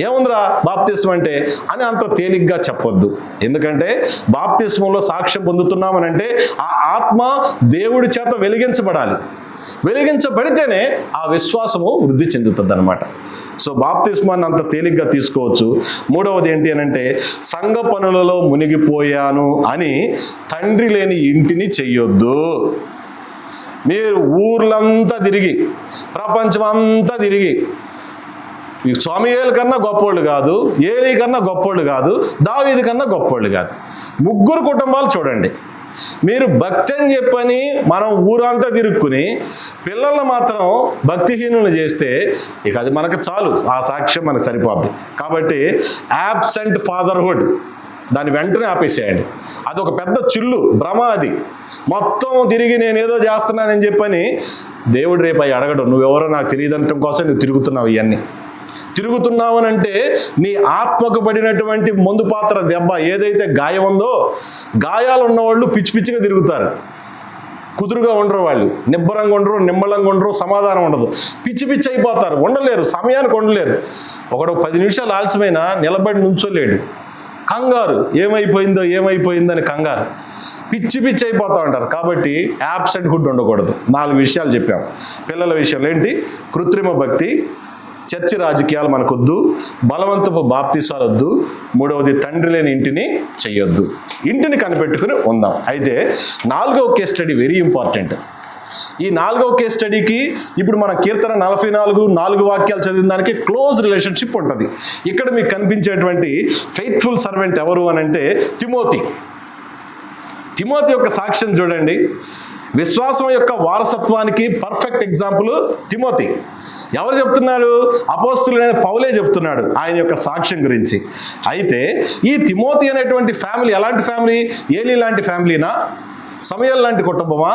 ఏముందిరా బాప్తిస్మం అంటే అని అంత తేలిగ్గా చెప్పొద్దు. ఎందుకంటే బాప్తిస్మంలో సాక్ష్యం పొందుతున్నామనంటే ఆ ఆత్మ దేవుడి చేత వెలిగించబడాలి. వెలిగించబడితేనే ఆ విశ్వాసము వృద్ధి చెందుతుంది అన్నమాట. సో బాప్తిస్మాన్ని అంత తేలిగ్గా తీసుకోవచ్చు. మూడవది ఏంటి అని అంటే, సంఘ పనులలో మునిగిపోయాను అని తండ్రి లేని ఇంటిని చెయ్యొద్దు. మీరు ఊర్లంతా తిరిగి, ప్రపంచం అంతా తిరిగి, సమూయేలు కన్నా గొప్పోళ్ళు కాదు, ఏలీ కన్నా గొప్పోళ్ళు కాదు, దావీదు కన్నా గొప్పోళ్ళు కాదు, ముగ్గురు కుటుంబాలు చూడండి. మీరు భక్తి అని చెప్పని మనం ఊరంతా తిరుక్కుని పిల్లల్ని మాత్రం భక్తిహీనులు చేస్తే ఇక అది మనకు చాలు, ఆ సాక్ష్యం మనకు సరిపోద్ది. కాబట్టి యాబ్సెంట్ ఫాదర్హుడ్ దాన్ని వెంటనే ఆపేసేయండి. అది ఒక పెద్ద చిల్లు భ్రమ. అది మొత్తం తిరిగి నేనేదో చేస్తున్నానని చెప్పని దేవుడు రేపు అవి అడగడు. నువ్వెవరో నాకు తెలియదంటం కోసం నువ్వు తిరుగుతున్నావు. ఇవన్నీ తిరుగుతున్నావు అని అంటే నీ ఆత్మకు పడినటువంటి మందు పాత్ర దెబ్బ ఏదైతే గాయం ఉందో, గాయాలు ఉన్నవాళ్ళు పిచ్చి పిచ్చిగా తిరుగుతారు. కుదురుగా ఉండరు, వాళ్ళు నిబ్బరంగా ఉండరు, నిమ్మలంగా ఉండరు, సమాధానం ఉండదు, పిచ్చి పిచ్చి అయిపోతారు, ఉండలేరు, సమయానికి ఉండలేరు. ఒకడు 10 నిమిషాలు ఆలస్యమైనా నిలబడి నుంచోలేడు. కంగారు, ఏమైపోయిందో అని కంగారు, పిచ్చి పిచ్చి అయిపోతూ ఉంటారు. కాబట్టి యాబ్సెంట్ హుడ్ ఉండకూడదు. 4 విషయాలు చెప్పాం. పిల్లల విషయంలో ఏంటి? కృత్రిమ భక్తి, చర్చి రాజకీయాలు మనకొద్దు, బలవంతపు బాప్తీసాలు వద్దు, 3వది తండ్రి లేని ఇంటిని చెయ్యొద్దు. ఇంటిని కనిపెట్టుకుని ఉందాం. అయితే 4వ కేస్ స్టడీ వెరీ ఇంపార్టెంట్. ఈ 4వ కేస్ స్టడీకి ఇప్పుడు మన కీర్తన 44 వాక్యాలు చదివిన దానికి క్లోజ్ రిలేషన్షిప్ ఉంటుంది. ఇక్కడ మీకు కనిపించేటువంటి ఫెయిత్ఫుల్ సర్వెంట్ ఎవరు అని అంటే తిమోతి యొక్క సాక్ష్యం చూడండి. విశ్వాసం యొక్క వారసత్వానికి పర్ఫెక్ట్ ఎగ్జాంపుల్ తిమోతి. ఎవరు చెప్తున్నారు? అపోస్తులైన పౌలే చెప్తున్నాడు ఆయన యొక్క సాక్ష్యం గురించి. అయితే ఈ తిమోతి అనేటువంటి ఫ్యామిలీ ఎలాంటి ఫ్యామిలీ? ఏలీ లాంటి ఫ్యామిలీనా? సమూయేలు లాంటి కుటుంబమా?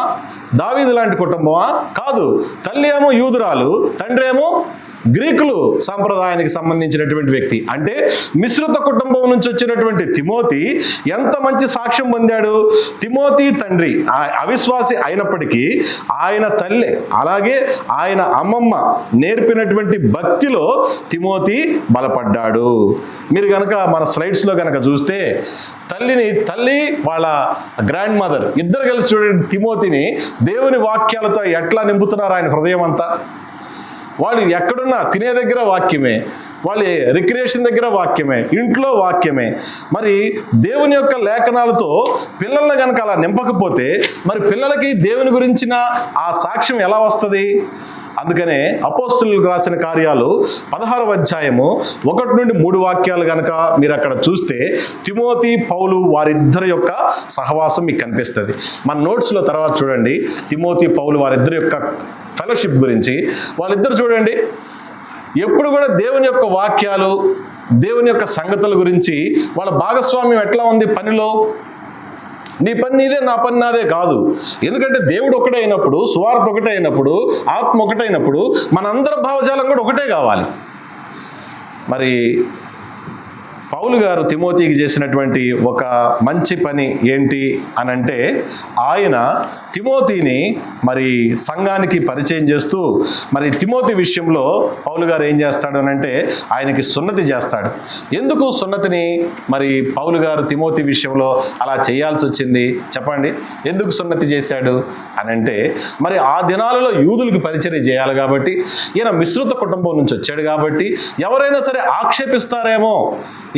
దావీదు లాంటి కుటుంబమా? కాదు. తల్లి ఏమో యూదురాలు, తండ్రి ఏమో గ్రీకులు సంప్రదాయానికి సంబంధించినటువంటి వ్యక్తి. అంటే మిశ్రిత కుటుంబం నుంచి వచ్చినటువంటి తిమోతి ఎంత మంచి సాక్ష్యం పొందాడు. తిమోతి తండ్రి అవిశ్వాసి అయినప్పటికీ ఆయన తల్లి అలాగే ఆయన అమ్మమ్మ నేర్పినటువంటి భక్తిలో తిమోతి బలపడ్డాడు. మీరు కనుక మన స్లైడ్స్లో కనుక చూస్తే తల్లి వాళ్ళ గ్రాండ్ మదర్ ఇద్దరు కలిసి చూడండి తిమోతిని దేవుని వాక్యాలతో ఎట్లా నింపుతున్నారు ఆయన హృదయం అంతా. వాళ్ళు ఎక్కడున్నా తినే దగ్గర వాక్యమే, వాళ్ళ రిక్రియేషన్ దగ్గర వాక్యమే, ఇంట్లో వాక్యమే. మరి దేవుని యొక్క లేఖనాలతో పిల్లల్ని కనుక అలా నింపకపోతే మరి పిల్లలకి దేవుని గురించిన ఆ సాక్ష్యం ఎలా వస్తుంది? అందుకనే అపోస్తులకు రాసిన కార్యాలు 16వ అధ్యాయము 1 నుండి 3 వాక్యాలు కనుక మీరు అక్కడ చూస్తే తిమోతి పౌలు వారిద్దరి యొక్క సహవాసం మీకు కనిపిస్తుంది. మన నోట్స్లో తర్వాత చూడండి తిమోతి పౌలు వారిద్దరి యొక్క ఫెలోషిప్ గురించి. వాళ్ళిద్దరు చూడండి ఎప్పుడు కూడా దేవుని యొక్క వాక్యాలు, దేవుని యొక్క సంగతుల గురించి వాళ్ళ భాగస్వామ్యం ఎట్లా ఉంది పనిలో. నీ పని నీదే, నా పని నాదే కాదు. ఎందుకంటే దేవుడు ఒకటే అయినప్పుడు, సువార్త ఒకటే అయినప్పుడు, ఆత్మ ఒకటే అయినప్పుడు మనందరి భావజాలం కూడా ఒకటే కావాలి. మరి పౌలు గారు తిమోతికి చేసినటువంటి ఒక మంచి పని ఏంటి అని అంటే ఆయన తిమోతిని మరి సంఘానికి పరిచయం చేస్తూ మరి తిమోతి విషయంలో పౌలు గారు ఏం చేస్తాడు అని అంటే ఆయనకి సున్నతి చేస్తాడు. ఎందుకు సున్నతిని మరి పౌలు గారు తిమోతి విషయంలో అలా చేయాల్సి వచ్చింది చెప్పండి? ఎందుకు సున్నతి చేశాడు అని అంటే మరి ఆ దినాలలో యూదులకు పరిచర్య చేయాలి కాబట్టి, ఈయన మిశ్రిత కుటుంబం నుంచి వచ్చాడు కాబట్టి ఎవరైనా సరే ఆక్షేపిస్తారేమో,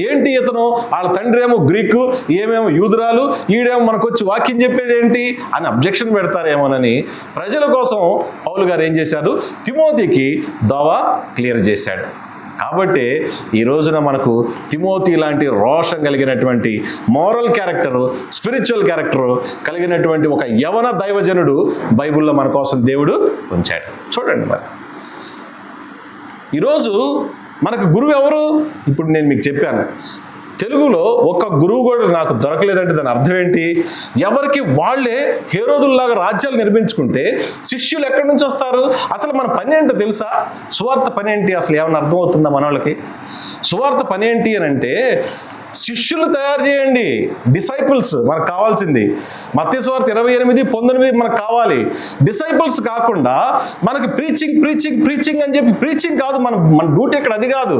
ఏంటి ఇతను వాళ్ళ తండ్రి ఏమో గ్రీకు, ఏమేమో యూదురాలు, ఈడేమో మనకు వచ్చి వాక్యం చెప్పేది ఏంటి అని అబ్జెక్షన్ పెడతారేమోనని ప్రజల కోసం పౌలు గారు ఏం చేశారు? తిమోతికి దోవ క్లియర్ చేశాడు. కాబట్టి ఈ రోజున మనకు తిమోతి లాంటి రోషం కలిగినటువంటి మోరల్ క్యారెక్టరు, స్పిరిచువల్ క్యారెక్టరు కలిగినటువంటి ఒక యవన దైవజనుడు బైబిల్లో మన కోసం దేవుడు ఉంచాడు. చూడండి మరి ఈరోజు మనకు గురువు ఎవరు? ఇప్పుడు నేను మీకు చెప్పాను, తెలుగులో ఒక్క గురువు కూడా నాకు దొరకలేదంటే దాని అర్థం ఏంటి? ఎవరికి వాళ్ళే హేరోదుల్లాగా రాజ్యాలు నిర్మించుకుంటే శిష్యులు ఎక్కడి నుంచి వస్తారు? అసలు మన పని ఏంటో తెలుసా? సువార్త పని ఏంటి అసలు ఏమైనా అర్థమవుతుందా మన వాళ్ళకి? సువార్త పని ఏంటి అని అంటే శిష్యులు తయారు చేయండి, డిసైపుల్స్ మనకు కావాల్సింది. మత్తయి సువార్త 28:19 మనకు కావాలి. డిసైపుల్స్ కాకుండా మనకి ప్రీచింగ్ అని చెప్పి ప్రీచింగ్ కాదు. మన డ్యూటీ ఇక్కడ అది కాదు.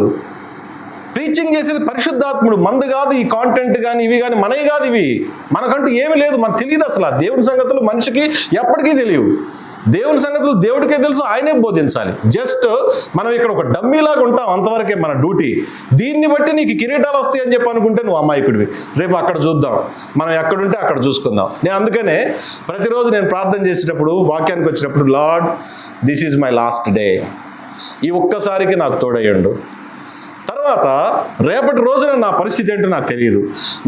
ప్రీచింగ్ చేసేది పరిశుద్ధాత్ముడు, మందు కాదు. ఈ కాంటెంట్ కానీ ఇవి కానీ మనవి కాదు. ఇవి మనకంటూ ఏమీ లేదు, మనకు తెలియదు అసలు. దేవుని సంగతులు మనిషికి ఎప్పటికీ తెలియవు. దేవుని సంగతులు దేవుడికే తెలుసు, ఆయనే బోధించాలి. జస్ట్ మనం ఇక్కడ ఒక డమ్మీలాగా ఉంటాం, అంతవరకే మన డ్యూటీ. దీన్ని బట్టి నీకు కిరీటాలు వస్తాయి అని చెప్పి అనుకుంటే నువ్వు అమాయకుడివి. రేపు అక్కడ చూద్దాం, మనం ఎక్కడుంటే అక్కడ చూసుకుందాం. నేను అందుకనే ప్రతిరోజు నేను ప్రార్థన చేసేటప్పుడు, వాక్యానికి వచ్చినప్పుడు, lord this is my last day, ఈ ఒక్కసారికి నాకు తోడయ్యండు. తర్వాత రేపటి రోజున నా పరిస్థితి ఏంటో నాకు తెలియదు,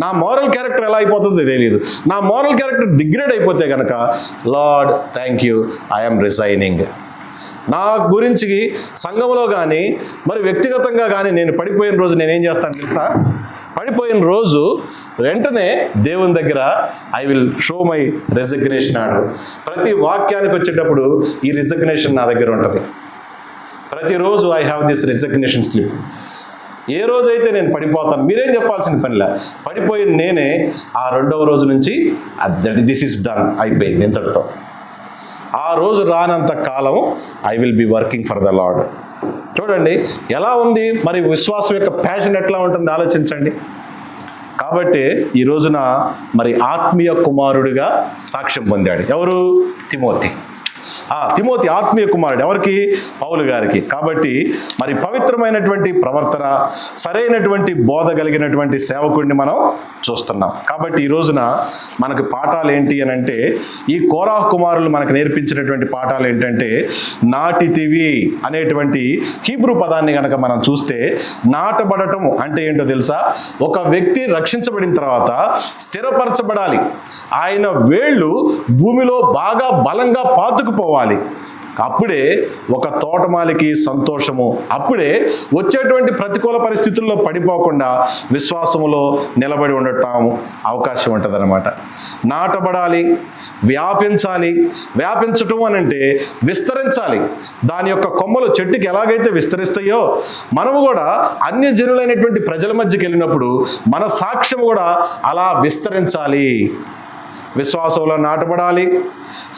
నా మోరల్ క్యారెక్టర్ ఎలా అయిపోతుందో తెలియదు. నా మోరల్ క్యారెక్టర్ డిగ్రేడ్ అయిపోతే కనుక, lord thank you, I'm resigning. నా గురించి సంఘంలో కానీ మరి వ్యక్తిగతంగా కానీ నేను పడిపోయిన రోజు నేనేం చేస్తాను తెలుసా? పడిపోయిన రోజు వెంటనే దేవుని దగ్గర I will show my resignation order. ప్రతి వాక్యానికి వచ్చేటప్పుడు ఈ రెసిగ్నేషన్ నా దగ్గర ఉంటుంది. ప్రతిరోజు I have this resignation slip. ఏ రోజైతే నేను పడిపోతాను, మీరేం చెప్పాల్సిన పనిలే, పడిపోయిన నేనే ఆ రెండవ రోజు నుంచి దిస్ ఈస్ డన్, అయిపోయింది ఇంతటితో. ఆ రోజు రానంత కాలం I will be working for the Lord. చూడండి ఎలా ఉంది మరి విశ్వాసం యొక్క ప్యాషన్ ఎట్లా ఉంటుంది ఆలోచించండి. కాబట్టి ఈ రోజున మరి ఆత్మీయ కుమారుడిగా సాక్ష్యం పొందాడు. ఎవరు? తిమోతి. తిమోతి ఆత్మీయ కుమారుడు ఎవరికి? పౌలు గారికి. కాబట్టి మరి పవిత్రమైనటువంటి ప్రవర్తన, సరైనటువంటి బోధ కలిగినటువంటి సేవకుడిని మనం చూస్తున్నాం. కాబట్టి ఈ రోజున మనకు పాఠాలు ఏంటి అని అంటే, ఈ కోరాహు కుమారులు మనకు నేర్పించినటువంటి పాఠాలు ఏంటంటే, నాటితివి అనేటువంటి హీబ్రూ పదాన్ని కనుక మనం చూస్తే, నాటబడటం అంటే ఏంటో తెలుసా? ఒక వ్యక్తి రక్షించబడిన తర్వాత స్థిరపరచబడాలి. ఆయన వేళ్ళు భూమిలో బాగా బలంగా పాతుకుపోవాలి. అప్పుడే ఒక తోటమాలికి సంతోషము. అప్పుడే వచ్చేటువంటి ప్రతికూల పరిస్థితుల్లో పడిపోకుండా విశ్వాసములో నిలబడి ఉండటం అవకాశం ఉంటుంది అన్నమాట. నాటబడాలి, వ్యాపించాలి. వ్యాపించటం అని అంటే విస్తరించాలి. దాని యొక్క కొమ్మలు చెట్టుకి ఎలాగైతే విస్తరిస్తాయో, మనము కూడా అన్యజనులైనటువంటి ప్రజల మధ్యకి వెళ్ళినప్పుడు మన సాక్ష్యం కూడా అలా విస్తరించాలి. విశ్వాసంలో నాటబడాలి,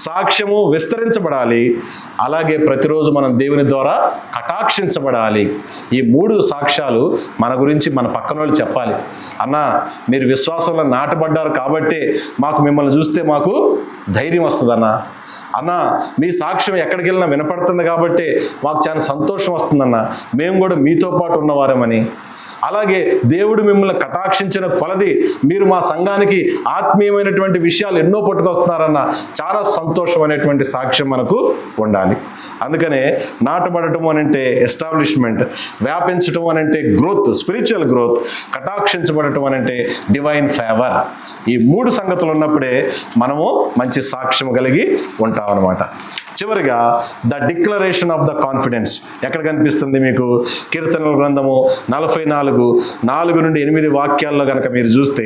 సాక్ష్యము విస్తరించబడాలి, అలాగే ప్రతిరోజు మనం దేవుని ద్వారా కటాక్షించబడాలి. ఈ 3 సాక్ష్యాలు మన గురించి మన పక్కన వాళ్ళు చెప్పాలి. అన్న, మీరు విశ్వాసంలో నాటబడ్డారు కాబట్టి మాకు మిమ్మల్ని చూస్తే మాకు ధైర్యం వస్తుందన్న. అన్న, మీ సాక్ష్యం ఎక్కడికి వెళ్ళినా వినపడుతుంది కాబట్టి మాకు చాలా సంతోషం వస్తుందన్న, మేము కూడా మీతో పాటు ఉన్నవారమని. అలాగే దేవుడు మిమ్మల్ని కటాక్షించిన కొలది మీరు మా సంఘానికి ఆత్మీయమైనటువంటి విషయాలు ఎన్నో పట్టుకొస్తున్నారన్న చాలా సంతోషం అనేటువంటి సాక్ష్యం మనకు ఉండాలి. అందుకనే నాటబడటం అనంటే ఎస్టాబ్లిష్మెంట్, వ్యాపించటం అనంటే గ్రోత్, స్పిరిచువల్ గ్రోత్, కటాక్షించబడటం అనంటే డివైన్ ఫేవర్. ఈ 3 సంగతులు ఉన్నప్పుడే మనము మంచి సాక్ష్యం కలిగి ఉంటాం అన్నమాట. చివరిగా the declaration of the confidence ఎక్కడ కనిపిస్తుంది మీకు? కీర్తనల గ్రంథము 44:4-8 వాక్యాల్లో కనుక మీరు చూస్తే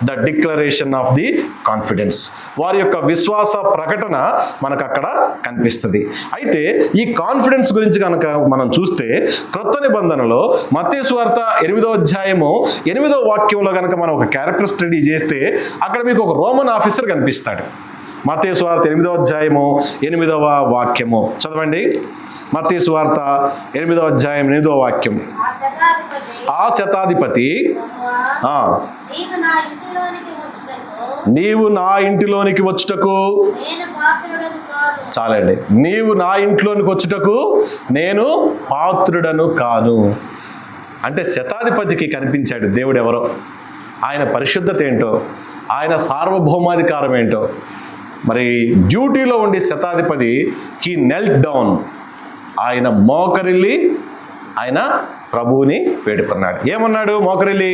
the declaration of the confidence, వారి యొక్క విశ్వాస ప్రకటన మనకు అక్కడ కనిపిస్తుంది. అయితే ఈ కాన్ఫిడెన్స్ గురించి కనుక మనం చూస్తే క్రొత్త నిబంధనలో మత్తయి సువార్త 8వ అధ్యాయము 8వ వాక్యంలో కనుక మనం ఒక క్యారెక్టర్ స్టడీ చేస్తే అక్కడ మీకు ఒక రోమన్ ఆఫీసర్ కనిపిస్తాడు. మత్తయి సువార్త 8వ అధ్యాయము 8వ వాక్యము చదవండి. మత్తయి సువార్త 8వ అధ్యాయం 8వ వాక్యం. ఆ శతాధిపతి నీవు నా ఇంటిలోనికి వచ్చుటకు, చాలండి, నీవు నా ఇంట్లోనికి వచ్చుటకు నేను పాత్రుడను కాను. అంటే శతాధిపతికి కనిపించాడు దేవుడు ఎవరో, ఆయన పరిశుద్ధత ఏంటో, ఆయన సార్వభౌమాధికారం ఏంటో. మరి డ్యూటీలో ఉండి శతాధిపతి హీ నెల్ట్ డౌన్, ఆయన మోకరిల్లి ఆయన ప్రభువుని వేడుకున్నాడు. ఏమన్నాడు? మోకరిల్లి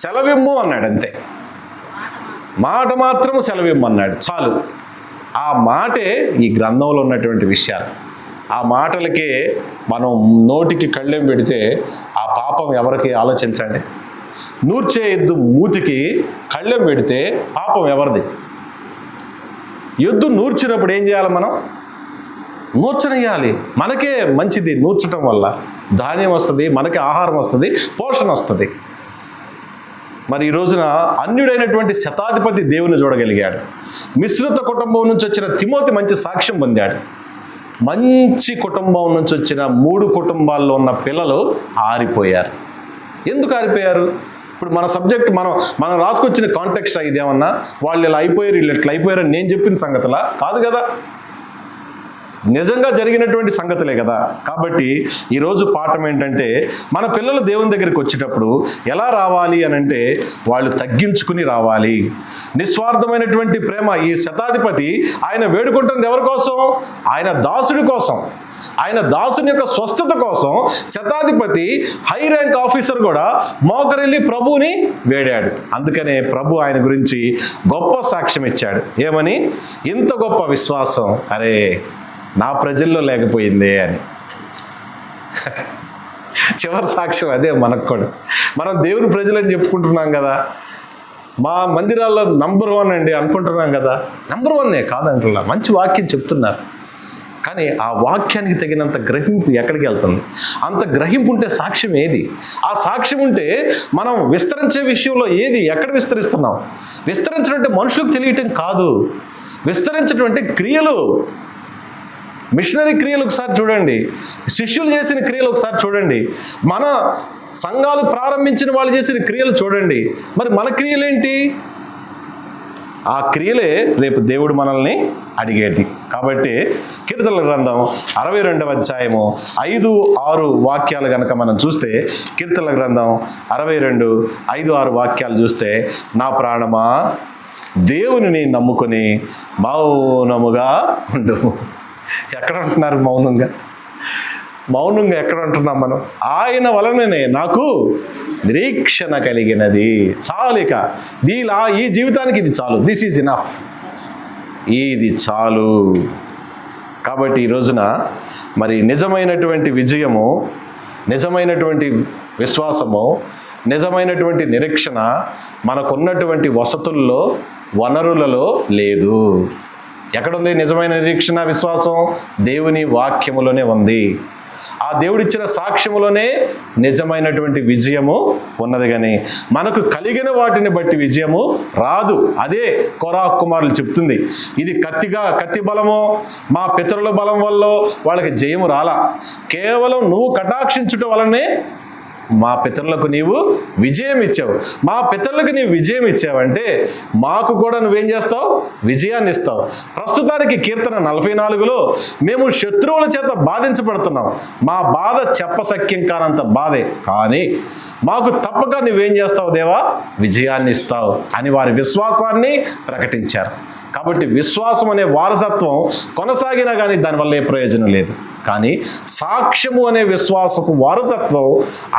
సెలవిమ్ము అన్నాడు. అంతే, మాట మాత్రం సెలవిమ్ము అన్నాడు, చాలు. ఆ మాటే ఈ గ్రంథంలో ఉన్నటువంటి విషయాలు. ఆ మాటలకే మనం నోటికి కళ్ళెం పెడితే ఆ పాపం ఎవరికి? ఆలోచించండి. నూర్చే ఎద్దు మూతికి కళ్ళెం పెడితే పాపం ఎవరిది? ఎద్దు నూర్చినప్పుడు ఏం చేయాలి? మనం నూర్చనియాలి. మనకే మంచిది, నూర్చటం వల్ల ధాన్యం వస్తుంది, మనకి ఆహారం వస్తుంది, పోషణ వస్తుంది. మరి ఈ రోజున అన్యుడైనటువంటి శతాధిపతి దేవుని చూడగలిగాడు. మిశ్రిత కుటుంబం నుంచి వచ్చిన తిమోతి మంచి సాక్ష్యం పొందాడు. మంచి కుటుంబం నుంచి వచ్చిన 3 కుటుంబాల్లో ఉన్న పిల్లలు ఆరిపోయారు. ఎందుకు ఆరిపోయారు? ఇప్పుడు మన సబ్జెక్ట్ మనం రాసుకొచ్చిన కాంటెక్స్ట్ ఇదేమన్నా వాళ్ళు ఇలా అయిపోయారు, వీళ్ళు ఇట్లా అయిపోయారని నేను చెప్పిన సంగతులా? కాదు కదా, నిజంగా జరిగినటువంటి సంగతులే కదా. కాబట్టి ఈరోజు పాఠం ఏంటంటే, మన పిల్లలు దేవుని దగ్గరికి వచ్చేటప్పుడు ఎలా రావాలి అని అంటే, వాళ్ళు తగ్గించుకుని రావాలి. నిస్వార్థమైనటువంటి ప్రేమ. ఈ శతాధిపతి ఆయన వేడుకుంటుంది ఎవరి కోసం? ఆయన దాసుడి కోసం. ఆయన దాసుని యొక్క స్వస్థత కోసం శతాధిపతి హై ర్యాంక్ ఆఫీసర్ కూడా మోకరిల్లి ప్రభువుని వేడాడు. అందుకనే ప్రభు ఆయన గురించి గొప్ప సాక్ష్యం ఇచ్చాడు. ఏమని? ఇంత గొప్ప విశ్వాసం అరే నా ప్రజల్లో లేకపోయిందే అని. చివరి సాక్ష్యం అదే మనకు కూడా. మనం దేవుని ప్రజలని చెప్పుకుంటున్నాం కదా, మా మందిరాల్లో నంబర్ 1 అండి అనుకుంటున్నాం కదా. నంబర్ 1 కాదంటున్నా, మంచి వాక్యం చెప్తున్నారు. కానీ ఆ వాక్యానికి తగినంత గ్రహింపు ఎక్కడికి వెళ్తుంది? అంత గ్రహింపు ఉంటే సాక్ష్యం ఏది? ఆ సాక్ష్యం ఉంటే మనం విస్తరించే విషయంలో ఏది ఎక్కడ విస్తరిస్తున్నాం? విస్తరించడం అంటే మనుషులకు తెలియటం కాదు, విస్తరించడం అంటే క్రియలు. మిషనరీ క్రియలు ఒకసారి చూడండి, శిష్యులు చేసిన క్రియలు ఒకసారి చూడండి, మన సంఘాలు ప్రారంభించిన వాళ్ళు చేసిన క్రియలు చూడండి. మరి మన క్రియలేంటి? ఆ క్రియలే రేపు దేవుడు మనల్ని అడిగేటి. కాబట్టి కీర్తనల గ్రంథం 62వ అధ్యాయము 5-6 వాక్యాలు కనుక మనం చూస్తే, కీర్తనల గ్రంథం 62, 5-6 వాక్యాలు చూస్తే, నా ప్రాణమా దేవునిని నమ్ముకొని మౌనముగా ఉండు. ఎక్కడ ఉంటున్నారు మౌనంగా? మౌనంగా ఎక్కడ ఉంటున్నాం మనం? ఆయన వలననే నాకు నిరీక్షణ కలిగినది. చాలు, ఇక ఈ జీవితానికి ఇది చాలు. దిస్ ఈజ్ ఇనఫ్, ఇది చాలు. కాబట్టి ఈ రోజున మరి నిజమైనటువంటి విజయము, నిజమైనటువంటి విశ్వాసము, నిజమైనటువంటి నిరీక్షణ మనకున్నటువంటి వసతుల్లో, వనరులలో లేదు. ఎక్కడుంది నిజమైన నిరీక్షణ, విశ్వాసం? దేవుని వాక్యములోనే ఉంది. ఆ దేవుడిచ్చిన సాక్ష్యములోనే నిజమైనటువంటి విజయము ఉన్నది. కానీ మనకు కలిగిన వాటిని బట్టి విజయము రాదు. అదే కోరాహు కుమారులు చెప్తుంది. ఇది కత్తి బలమో మా పితరుల బలం వల్ల వాళ్ళకి జయము రాలా, కేవలం నువ్వు కటాక్షించుట వలనే మా పితరులకు నీవు విజయం ఇచ్చావు. మా పితరులకు నీవు విజయం ఇచ్చావంటే మాకు కూడా నువ్వేం చేస్తావు? విజయాన్ని ఇస్తావు. ప్రస్తుతానికి కీర్తన 44లో మేము శత్రువుల చేత బాధించబడుతున్నాం, మా బాధ చెప్పసఖ్యం కానంత బాధే, కానీ మాకు తప్పక నువ్వేం చేస్తావు దేవా? విజయాన్ని ఇస్తావు అని వారి విశ్వాసాన్ని ప్రకటించారు. కాబట్టి విశ్వాసం అనే వారసత్వం కొనసాగినా కానీ దానివల్ల ఏ ప్రయోజనం లేదు. కానీ సాక్ష్యము అనే విశ్వాసపు వారసత్వం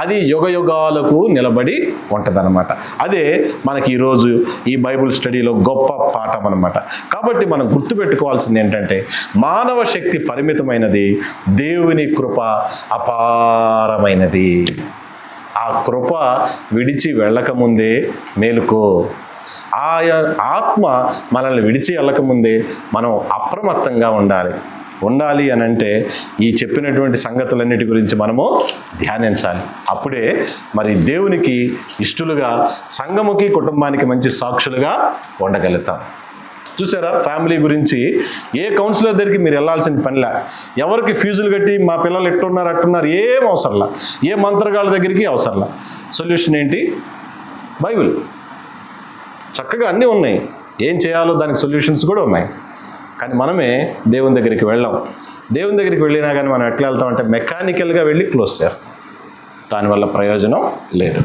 అది యుగయుగాలకు నిలబడి ఉంటుందన్నమాట. అదే మనకి ఈరోజు ఈ బైబిల్ స్టడీలో గొప్ప పాఠం అన్నమాట. కాబట్టి మనం గుర్తుపెట్టుకోవాల్సింది ఏంటంటే, మానవ శక్తి పరిమితమైనది, దేవుని కృప అపారమైనది. ఆ కృప విడిచి వెళ్ళకముందే మేలుకో. ఆ ఆత్మ మనల్ని విడిచి వెళ్ళకముందే మనం అప్రమత్తంగా ఉండాలి అని అంటే ఈ చెప్పినటువంటి సంగతులన్నిటి గురించి మనము ధ్యానించాలి. అప్పుడే మరి దేవునికి ఇష్టలుగా, సంఘముకి, కుటుంబానికి మంచి సాక్షులుగా ఉండగలుగుతాం. చూసారా, ఫ్యామిలీ గురించి ఏ కౌన్సిలర్ దగ్గరికి మీరు వెళ్ళాల్సిన పనిలే, ఎవరికి ఫీజులు కట్టి మా పిల్లలు ఎట్టున్నారు అట్టున్నారు ఏం అవసరంలా, ఏ మంత్రగాళ్ళ దగ్గరికి అవసరంలా. సొల్యూషన్ ఏంటి? బైబిల్. చక్కగా అన్నీ ఉన్నాయి, ఏం చేయాలో దానికి సొల్యూషన్స్ కూడా ఉన్నాయి. కానీ మనమే దేవుని దగ్గరికి వెళ్ళాం. దేవుని దగ్గరికి వెళ్ళినా కానీ మనం ఎట్లా వెళ్తామంటే మెకానికల్గా వెళ్ళి క్లోజ్ చేస్తాం. దానివల్ల ప్రయోజనం లేదు.